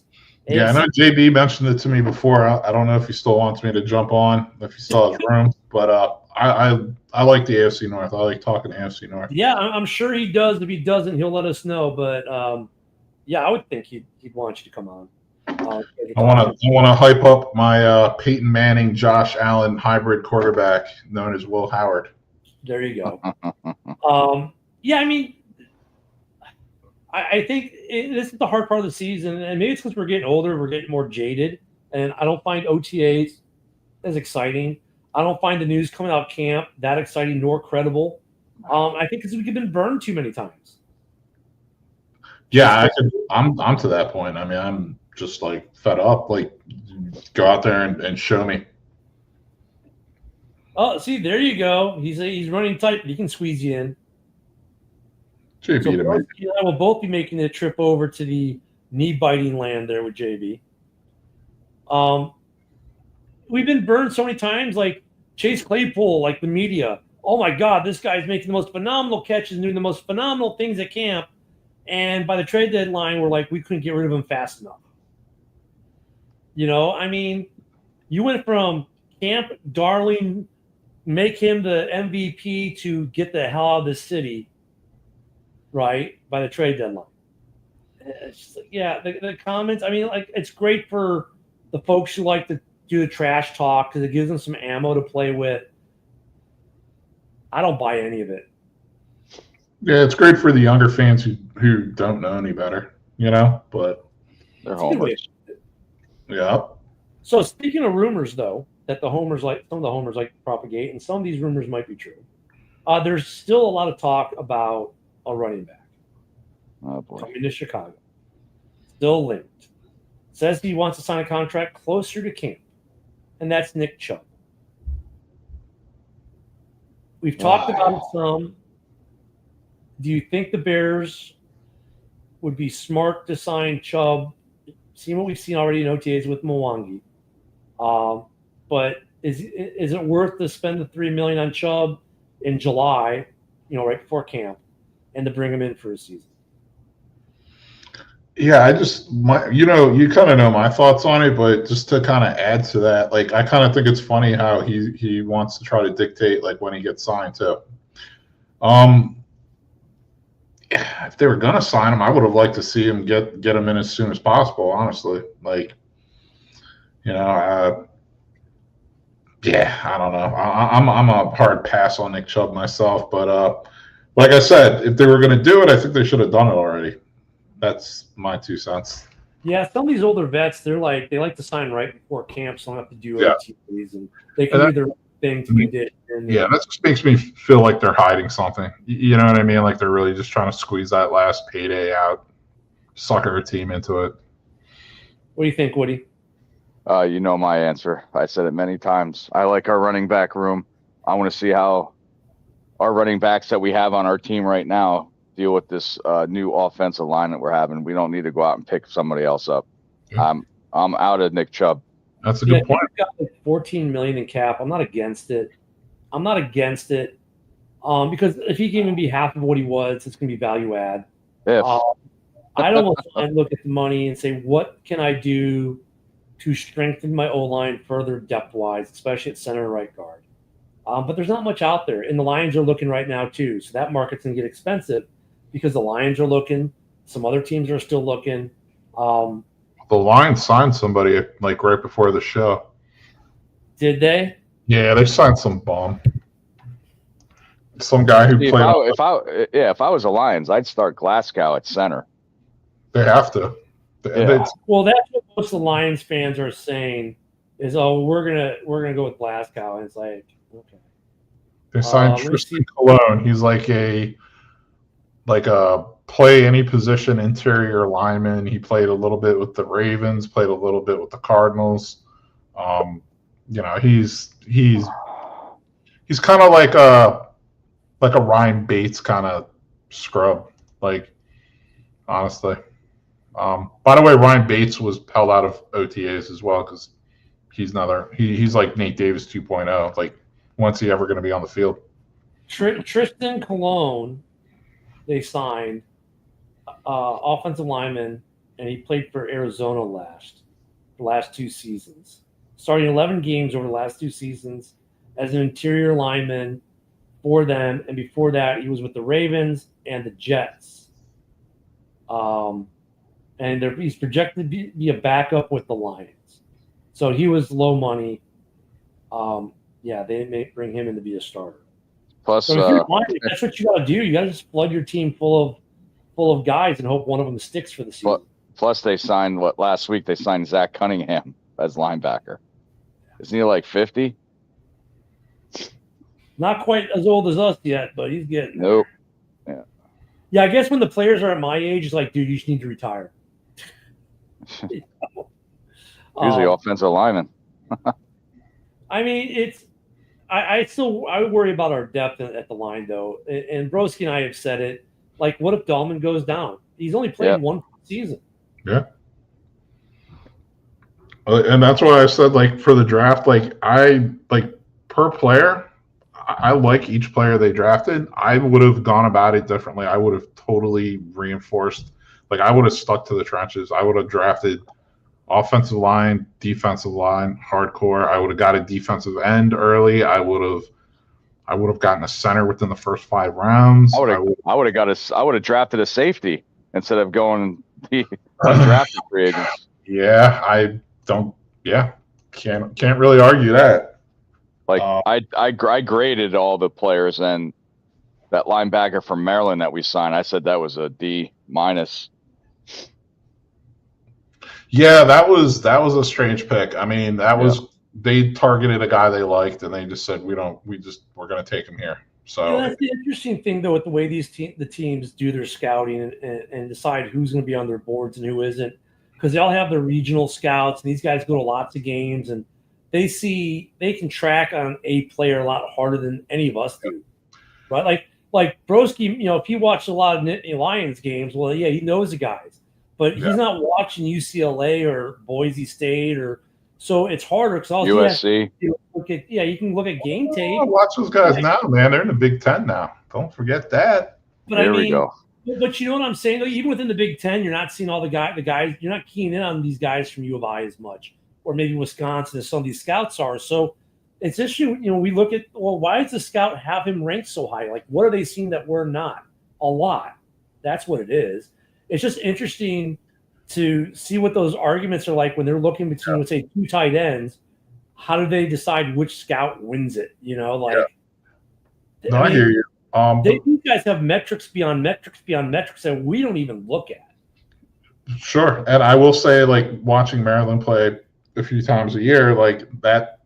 [SPEAKER 5] Yeah, I know JB mentioned it to me before. I don't know if he still wants me to jump on, if he still has room. But I like the AFC North. I like talking to AFC North.
[SPEAKER 2] Yeah, I'm sure he does. If he doesn't, he'll let us know. But, I would think he'd want you to come on.
[SPEAKER 5] I want to hype up my Peyton Manning, Josh Allen hybrid quarterback known as Will Howard.
[SPEAKER 2] There you go. Yeah, I mean, I think this is the hard part of the season, and maybe it's because we're getting older, we're getting more jaded, and I don't find OTAs as exciting. I don't find the news coming out of camp that exciting nor credible. I think because we've been burned too many times.
[SPEAKER 5] Yeah, I'm to that point. I mean, I'm just like fed up. Like, go out there and show me.
[SPEAKER 2] Oh, see, there you go. He's running tight, but he can squeeze you in.
[SPEAKER 5] JB
[SPEAKER 2] So
[SPEAKER 5] to me.
[SPEAKER 2] you and I will both be making the trip over to the knee-biting land there with JB. We've been burned so many times, like Chase Claypool, like the media. Oh my God, this guy's making the most phenomenal catches and doing the most phenomenal things at camp. And by the trade deadline, we're like, we couldn't get rid of him fast enough. You know, I mean, you went from camp darling, make him the MVP to get the hell out of this city, right, by the trade deadline. It's just, yeah, the comments, I mean, like, it's great for the folks who like to do the trash talk because it gives them some ammo to play with. I don't buy any of it.
[SPEAKER 5] Yeah, it's great for the younger fans who don't know any better, you know, but
[SPEAKER 3] They're homers.
[SPEAKER 5] Yeah.
[SPEAKER 2] So speaking of rumors, though, that some of the homers like to propagate, and some of these rumors might be true. There's still a lot of talk about a running back coming to Chicago. Still linked. Says he wants to sign a contract closer to camp, and that's Nick Chubb. We've talked about it some. Do you think the Bears would be smart to sign Chubb? Seeing what we've seen already in OTAs with Mwangi. But is it worth to spend the $3 million on Chubb in July, right before camp, and to bring him in for a season?
[SPEAKER 5] Yeah, you kind of know my thoughts on it, but just to kind of add to that, like, I kind of think it's funny how he wants to try to dictate like when he gets signed too. If they were gonna sign him, I would have liked to see him get him in as soon as possible. Honestly, like, I don't know. I'm a hard pass on Nick Chubb myself, but like I said, if they were gonna do it, I think they should have done it already. That's my 2 cents.
[SPEAKER 2] Yeah, some of these older vets, they like to sign right before camp, so they don't have to do OTAs, and they can do their own thing to condition.
[SPEAKER 5] Yeah, that just makes me feel like they're hiding something. You know what I mean? Like they're really just trying to squeeze that last payday out, sucker a team into it.
[SPEAKER 2] What do you think, Woody?
[SPEAKER 3] You know my answer. I said it many times. I like our running back room. I want to see how our running backs that we have on our team right now deal with this new offensive line that we're having. We don't need to go out and pick somebody else up.
[SPEAKER 5] Yeah.
[SPEAKER 3] I'm out of Nick Chubb.
[SPEAKER 5] That's a good point.
[SPEAKER 2] He's got like $14 million in cap. I'm not against it. Because if he can even be half of what he was, it's going to be value add. I'd almost look at the money and say, what can I do to strengthen my O-line further depth-wise, especially at center and right guard? But there's not much out there. And the Lions are looking right now, too. So that market's going to get expensive because the Lions are looking. Some other teams are still looking.
[SPEAKER 5] The Lions signed somebody like right before the show.
[SPEAKER 2] Did they?
[SPEAKER 5] Yeah, they signed some bum. Some guy who played.
[SPEAKER 3] If I was the Lions, I'd start Glasgow at center.
[SPEAKER 5] They have to.
[SPEAKER 2] Well, that's what most of the Lions fans are saying is, we're gonna go with Glasgow, and it's like, okay.
[SPEAKER 5] They signed Tristan Colon. He's like a play any position interior lineman. He played a little bit with the Ravens, played a little bit with the Cardinals. He's kind of like a Ryan Bates kind of scrub, like, honestly. By the way, Ryan Bates was held out of OTAs as well because he's like Nate Davis 2.0. Like, when's he ever going to be on the field?
[SPEAKER 2] Tristan Colon, they signed offensive lineman, and he played for Arizona the last 2 seasons. Starting 11 games over the last 2 seasons as an interior lineman for them, and before that, he was with the Ravens and the Jets. And and he's projected to be a backup with the Lions. So he was low money. Yeah, they may bring him in to be a starter.
[SPEAKER 3] Plus,
[SPEAKER 2] So if you're Lions, that's what you got to do. You got to just flood your team full of guys and hope one of them sticks for the season.
[SPEAKER 3] plus they signed last week? They signed Zach Cunningham as linebacker. Isn't he like 50?
[SPEAKER 2] Not quite as old as us yet, but he's getting there.
[SPEAKER 3] Nope.
[SPEAKER 2] Yeah, I guess when the players are at my age, it's like, dude, you just need to retire.
[SPEAKER 3] Usually offensive lineman.
[SPEAKER 2] I mean, I worry about our depth at the line though, and Broski and I have said it. Like, what if Dahlman goes down? He's only played one season.
[SPEAKER 5] Yeah. And that's why I said, like, for the draft, per player, I like each player they drafted. I would have gone about it differently. I would have totally reinforced. Like, I would have stuck to the trenches. I would have drafted offensive line, defensive line, hardcore. I would have got a defensive end early. I would have gotten a center within the first 5 rounds.
[SPEAKER 3] I would have drafted a safety instead of going the undrafted free agents.
[SPEAKER 5] Yeah, can't really argue that.
[SPEAKER 3] Like I graded all the players, and that linebacker from Maryland that we signed, I said that was a D-.
[SPEAKER 5] Yeah, that was a strange pick. I mean, they targeted a guy they liked, and they just said we're going to take him here. So
[SPEAKER 2] that's the interesting thing, though, with the way the teams do their scouting and decide who's going to be on their boards and who isn't, because they all have their regional scouts, and these guys go to lots of games, and they can track on a player a lot harder than any of us do, right? Like Broski, if he watched a lot of Nittany Lions games, well, yeah, he knows the guys, but he's not watching UCLA or Boise State so it's harder because
[SPEAKER 3] USC.
[SPEAKER 2] You can look at game tape.
[SPEAKER 5] Watch those guys now, man. They're in the Big Ten now. Don't forget that.
[SPEAKER 2] But
[SPEAKER 3] There we go.
[SPEAKER 2] But you know what I'm saying? Even within the Big Ten, you're not seeing all the guys. You're not keying in on these guys from U of I as much, or maybe Wisconsin, as some of these scouts are. So it's interesting. We look at, well, why does the scout have him ranked so high? Like, what are they seeing that we're not? A lot. That's what it is. It's just interesting to see what those arguments are like when they're looking between, let's say, 2 tight ends. How do they decide which scout wins it? I
[SPEAKER 5] hear you.
[SPEAKER 2] These guys have metrics beyond metrics beyond metrics that we don't even look at.
[SPEAKER 5] Sure. And I will say, like, watching Maryland play a few times a year, like, that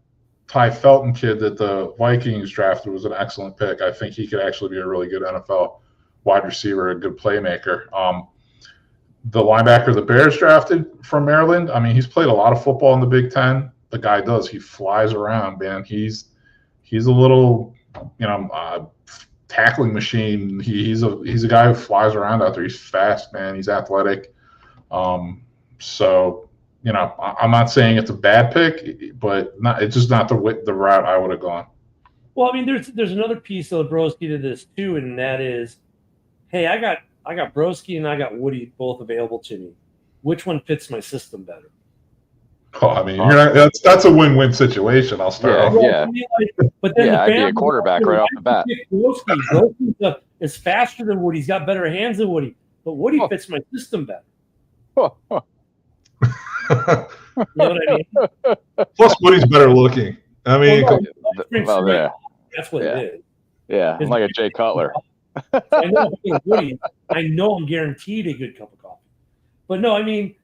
[SPEAKER 5] Ty Felton kid that the Vikings drafted was an excellent pick. I think he could actually be a really good NFL wide receiver, a good playmaker. The linebacker the Bears drafted from Maryland, I mean, he's played a lot of football in the Big Ten. The guy does. He flies around, man. He's a little, tackling machine. He's a guy who flies around out there. He's fast, man. He's athletic. So, I'm not saying it's a bad pick, but it's just not the route I would have gone.
[SPEAKER 2] Well, I mean, there's another piece of Broski to this too, and that is, hey, I got Broski and I got Woody both available to me. Which one fits my system better?
[SPEAKER 3] Oh,
[SPEAKER 5] I mean, that's a win-win situation. I'll start off.
[SPEAKER 3] Yeah.
[SPEAKER 2] But then
[SPEAKER 3] I'd be a quarterback right off the bat.
[SPEAKER 2] Broski is faster than Woody. He's got better hands than Woody. But Woody fits my system better. You know what I mean?
[SPEAKER 5] Plus, Woody's better looking. I mean,
[SPEAKER 2] that's what it is.
[SPEAKER 3] Yeah, I'm like a Jay Cutler.
[SPEAKER 2] I know Woody. I know I'm guaranteed a good cup of coffee. But no, I mean,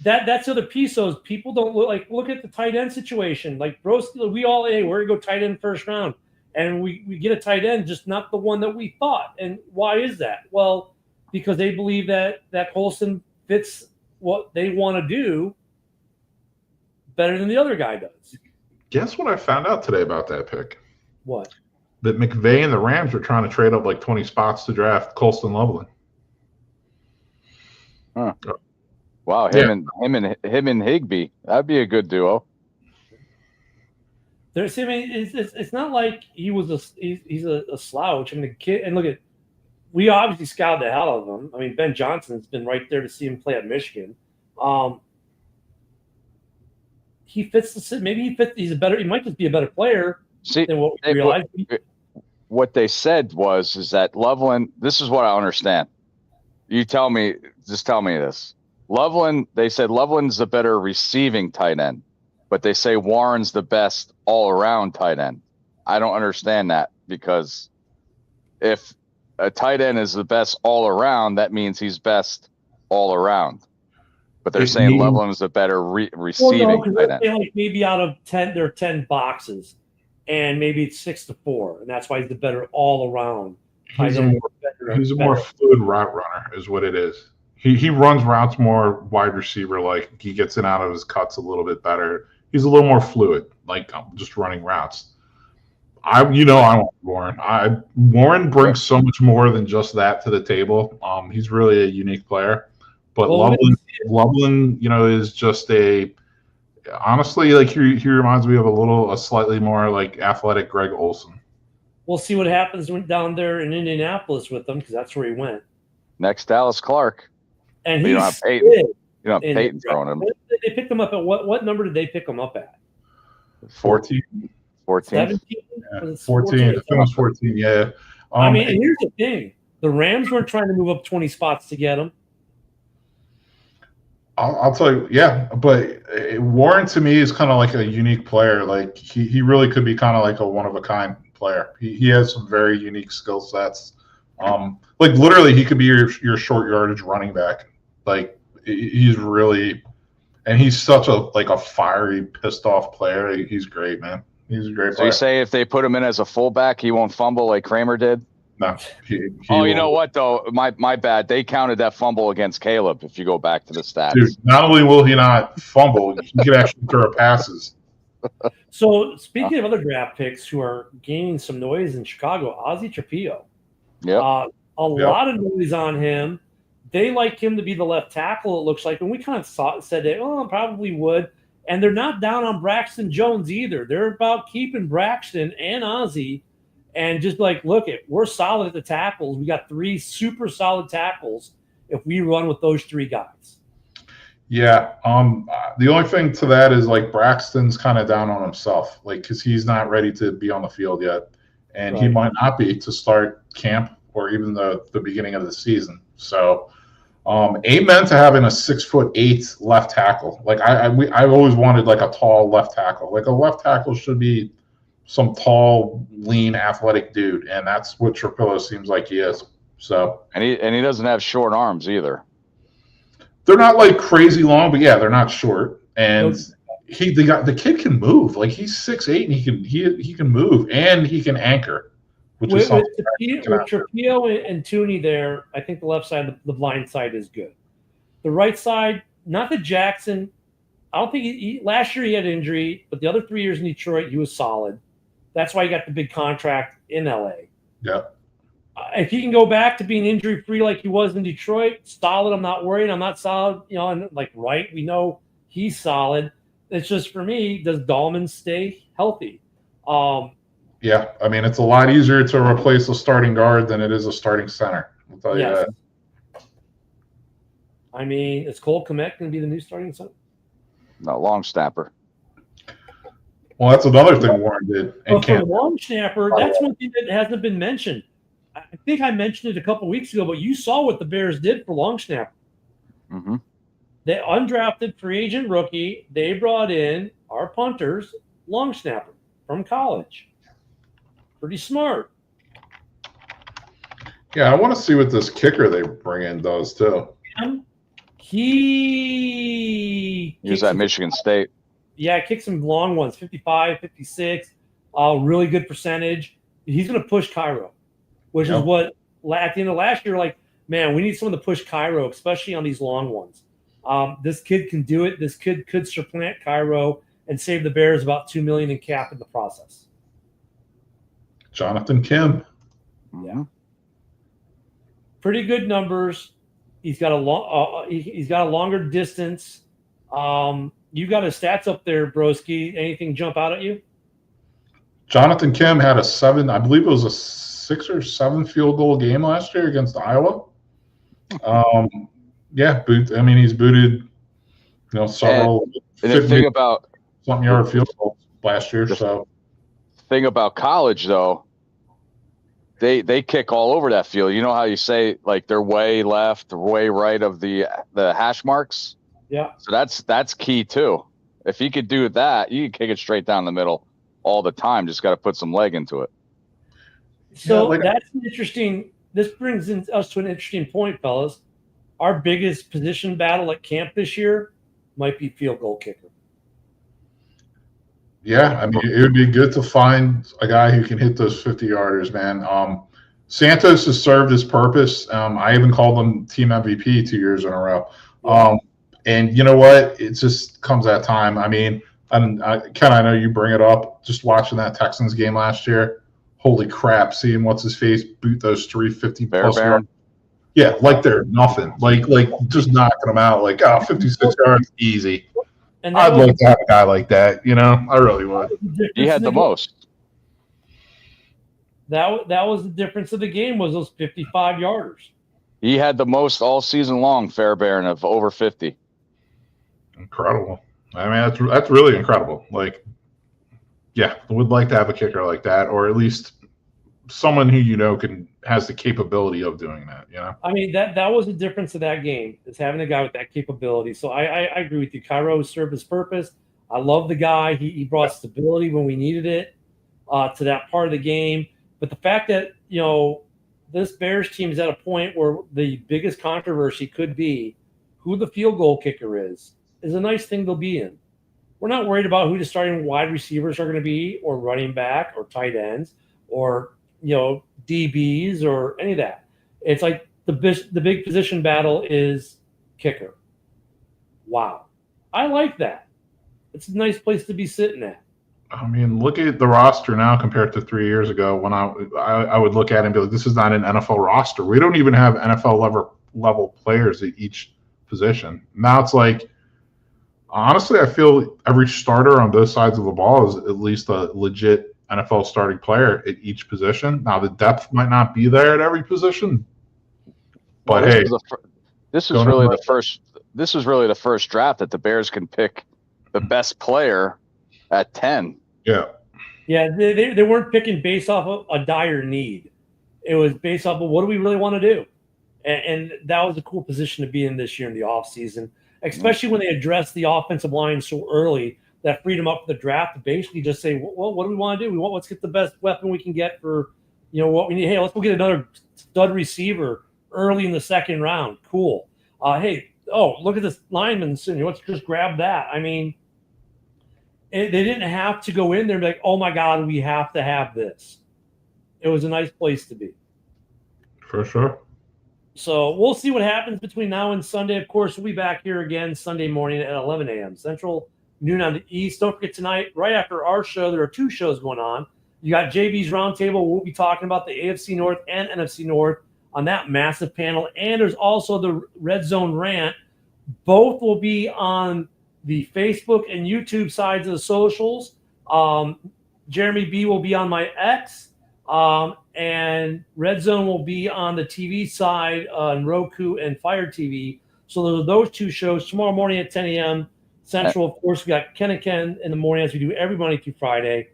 [SPEAKER 2] that's the other piece. Those people don't look at the tight end situation. Like Broski, we all, hey, we're gonna go tight end first round, and we get a tight end, just not the one that we thought. And why is that? Well, because they believe that Colson fits what they want to do better than the other guy does.
[SPEAKER 5] Guess what I found out today about that pick?
[SPEAKER 2] What?
[SPEAKER 5] That McVay and the Rams are trying to trade up like 20 spots to draft Colston Loveland.
[SPEAKER 3] Huh. Wow, him and Higbee. That'd be a good duo.
[SPEAKER 2] It's not like he's a slouch. I mean, the kid, and look at, we obviously scouted the hell out of him. I mean, Ben Johnson's been right there to see him play at Michigan. He fits the, maybe he fits. He might just be a better player than what we realized.
[SPEAKER 3] What they said is that Loveland. This is what I understand. Just tell me this. Loveland, they said Loveland's the better receiving tight end, but they say Warren's the best all-around tight end. I don't understand that, because if a tight end is the best all-around, that means he's best all around. But they're saying Loveland is a better receiving tight end.
[SPEAKER 2] Like maybe out of 10, there are 10 boxes, and maybe it's 6-4, and that's why he's the better all around.
[SPEAKER 5] He's a more fluid route runner, is what it is. He runs routes more wide receiver like. He gets in out of his cuts a little bit better. He's a little more fluid, like just running routes. I want Warren. Warren brings so much more than just that to the table. He's really a unique player. But Loveland, is just honestly, like he reminds me of a slightly more like athletic Greg Olsen.
[SPEAKER 2] We'll see what happens down there in Indianapolis with them, because that's where he went.
[SPEAKER 3] Next, Dallas Clark.
[SPEAKER 2] And he's
[SPEAKER 3] you don't have Peyton. You don't have Peyton throwing him.
[SPEAKER 2] They picked him up at what number did they pick him up at?
[SPEAKER 5] 14.
[SPEAKER 2] 17?
[SPEAKER 5] Yeah, 14. It was 14, yeah.
[SPEAKER 2] And here's the thing. The Rams weren't trying to move up 20 spots to get him.
[SPEAKER 5] I'll tell you, yeah. But Warren, to me, is kind of like a unique player. Like, he really could be kind of like a one-of-a-kind player. He has some very unique skill sets. Like, literally, he could be your short yardage running back. Like, he's really – and he's such a fiery, pissed-off player. He's great, man. He's a great player.
[SPEAKER 3] So you say if they put him in as a fullback, he won't fumble like Kramer did?
[SPEAKER 5] No.
[SPEAKER 3] You know what, though? My bad. They counted that fumble against Caleb, if you go back to the stats.
[SPEAKER 5] Dude, not only will he not fumble, he can actually throw passes.
[SPEAKER 2] So, speaking of other draft picks who are gaining some noise in Chicago, Ozzie Trapillo.
[SPEAKER 3] Yeah.
[SPEAKER 2] A lot of noise on him. They like him to be the left tackle, it looks like. And we kind of said that, probably would. And they're not down on Braxton Jones either. They're about keeping Braxton and Ozzie and just like, look, we're solid at the tackles. We got 3 super solid tackles if we run with those 3 guys.
[SPEAKER 5] Yeah. The only thing to that is like Braxton's kind of down on himself, like, because he's not ready to be on the field yet. And He might not be to start camp or even the beginning of the season. So, amen to having a 6'8" left tackle. Like I've always wanted like a tall left tackle. Like a left tackle should be some tall, lean, athletic dude, and that's what Trapillo seems like he is. So,
[SPEAKER 3] and he doesn't have short arms either.
[SPEAKER 5] They're not like crazy long, but yeah, they're not short. And the kid can move. Like he's 6'8" and he can move and he can anchor. Which is something
[SPEAKER 2] with Trapillo and Tooney there, I think the left side, the blind side, is good. The right side, not that Jackson. I don't think last year he had injury, but the other 3 years in Detroit he was solid. That's why he got the big contract in LA.
[SPEAKER 5] Yeah.
[SPEAKER 2] If he can go back to being injury free like he was in Detroit, solid. I'm not worried. I'm not solid. And like Wright, we know he's solid. It's just for me, does Dahlman stay healthy?
[SPEAKER 5] Yeah, I mean, it's a lot easier to replace a starting guard than it is a starting center. I'll tell you that.
[SPEAKER 2] I mean, is Cole Kmet going to be the new starting center?
[SPEAKER 3] No, long snapper.
[SPEAKER 5] Well, that's another thing Warren did.
[SPEAKER 2] But for long snapper, that's one thing that hasn't been mentioned. I think I mentioned it a couple of weeks ago, but you saw what the Bears did for long snapper.
[SPEAKER 3] Mm-hmm.
[SPEAKER 2] They undrafted free agent rookie. They brought in our punters, long snapper from college. Pretty smart.
[SPEAKER 5] Yeah, I want to see what this kicker they bring in does too.
[SPEAKER 3] He was at Michigan State.
[SPEAKER 2] Yeah, kicked some long ones, 55, 56, really good percentage. He's going to push Cairo, which is what at the end of last year, like, man, we need someone to push Cairo, especially on these long ones. This kid can do it. This kid could supplant Cairo and save the Bears about $2 million in cap in the process.
[SPEAKER 5] Jonathan Kim.
[SPEAKER 2] Yeah. Pretty good numbers. He's got a longer distance. You got his stats up there, Broski. Anything jump out at you?
[SPEAKER 5] Jonathan Kim had a 7, I believe it was a 6 or 7 field goal game last year against Iowa. Yeah, I mean, he's booted, several.
[SPEAKER 3] And the thing about
[SPEAKER 5] something yard field goals last year. So
[SPEAKER 3] thing about college though, they kick all over that field. You know how you say like they're way left, way right of the hash marks?
[SPEAKER 2] Yeah.
[SPEAKER 3] So that's key too. If he could do that, you can kick it straight down the middle all the time. Just got to put some leg into it.
[SPEAKER 2] So that's an interesting. This brings us to an interesting point, fellas. Our biggest position battle at camp this year might be field goal kicker.
[SPEAKER 5] Yeah, I mean, it would be good to find a guy who can hit those 50-yarders, man. Santos has served his purpose. I even called him team MVP 2 years in a row. And you know what? It just comes that time. I mean, Ken, I know you bring it up. Just watching that Texans game last year, holy crap! Seeing what's his face boot those 350+ yards. Yeah, like they're nothing. Like just knocking them out. Like 56 yards, easy. And I'd like to have a guy like that. You know, I really would.
[SPEAKER 3] He had the most.
[SPEAKER 2] That was the difference of the game, was those 55-yarders.
[SPEAKER 3] He had the most all season long, Fairbairn, of over 50.
[SPEAKER 5] Incredible. I mean, that's really incredible. Like, yeah, would like to have a kicker like that, or at least someone who has the capability of doing that. You know,
[SPEAKER 2] I mean, that was the difference of that game, is having a guy with that capability. So I agree with you. Cairo served his purpose. I love the guy. He brought stability when we needed it to that part of the game. But the fact that this Bears team is at a point where the biggest controversy could be who the field goal kicker is a nice thing to be in. We're not worried about who the starting wide receivers are going to be, or running back, or tight ends, or DBs, or any of that. It's like the big position battle is kicker. Wow, I like that. It's a nice place to be sitting at.
[SPEAKER 5] I mean, look at the roster now compared to 3 years ago when I would look at it and be like, this is not an NFL roster. We don't even have NFL level players at each position. Now it's like, honestly, I feel every starter on both sides of the ball is at least a legit NFL starting player at each position. Now, the depth might not be there at every position, but
[SPEAKER 3] this is really the first draft that the Bears can pick the best player at 10.
[SPEAKER 5] Yeah.
[SPEAKER 2] Yeah, they weren't picking based off of a dire need. It was based off of what do we really want to do. And that was a cool position to be in this year in the offseason, especially when they addressed the offensive line so early. That freed them up for the draft to basically just say, well, what do we want to do? Let's get the best weapon we can get for what we need. Hey, let's go get another stud receiver early in the second round. Cool. Look at this lineman. Let's just grab that. I mean, they didn't have to go in there and be like, oh my God, we have to have this. It was a nice place to be.
[SPEAKER 5] For sure.
[SPEAKER 2] So we'll see what happens between now and Sunday. Of course, we'll be back here again Sunday morning at 11 a.m. Central, noon on the East. Don't forget tonight, right after our show, there are two shows going on. You got JB's Roundtable. We'll be talking about the AFC North and NFC North on that massive panel. And there's also the Red Zone Rant. Both will be on the Facebook and YouTube sides of the socials. Jeremy B will be on my X. And Red Zone will be on the TV side on Roku and Fire TV. So there are those two shows tomorrow morning at 10 a.m. Central. Of course, we got Ken and Ken in the morning, as we do every Monday through Friday.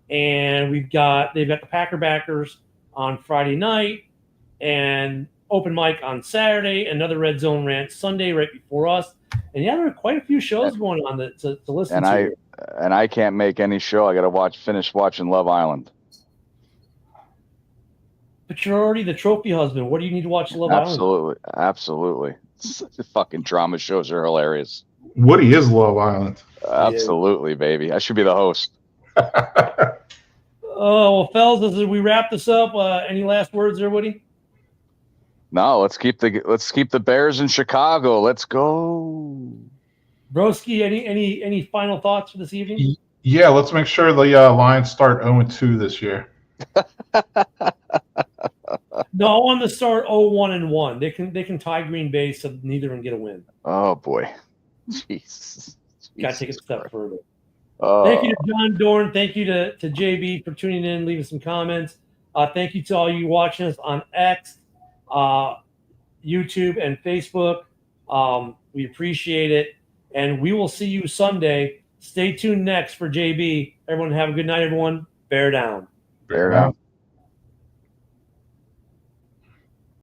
[SPEAKER 2] And they've got the Packer Backers on Friday night, and open mic on Saturday, another Red Zone Rant Sunday right before us. And yeah, there are quite a few shows going on to listen to.
[SPEAKER 3] And I can't make any show. I got to finish watching Love Island.
[SPEAKER 2] But you're already the trophy husband. What do you need to watch Love Island?
[SPEAKER 3] Absolutely. Fucking drama shows are hilarious.
[SPEAKER 5] Woody is Love Island.
[SPEAKER 3] Absolutely, baby. I should be the host.
[SPEAKER 2] Oh, well, fellas, as we wrap this up, any last words there, Woody?
[SPEAKER 3] No, let's keep the Bears in Chicago. Let's go.
[SPEAKER 2] Broski, any final thoughts for this evening?
[SPEAKER 5] Yeah, let's make sure the Lions start 0-2 this year.
[SPEAKER 2] No, I want to start 0-1-1. They can tie Green Bay, so neither of them get a win.
[SPEAKER 3] Oh boy, Jesus!
[SPEAKER 2] Got to take it a step further. Thank you to John Dorn. Thank you to JB for tuning in, leaving some comments. Thank you to all you watching us on X, YouTube, and Facebook. We appreciate it, and we will see you Sunday. Stay tuned next for JB. Everyone have a good night, everyone. Bear down.
[SPEAKER 3] Bear down.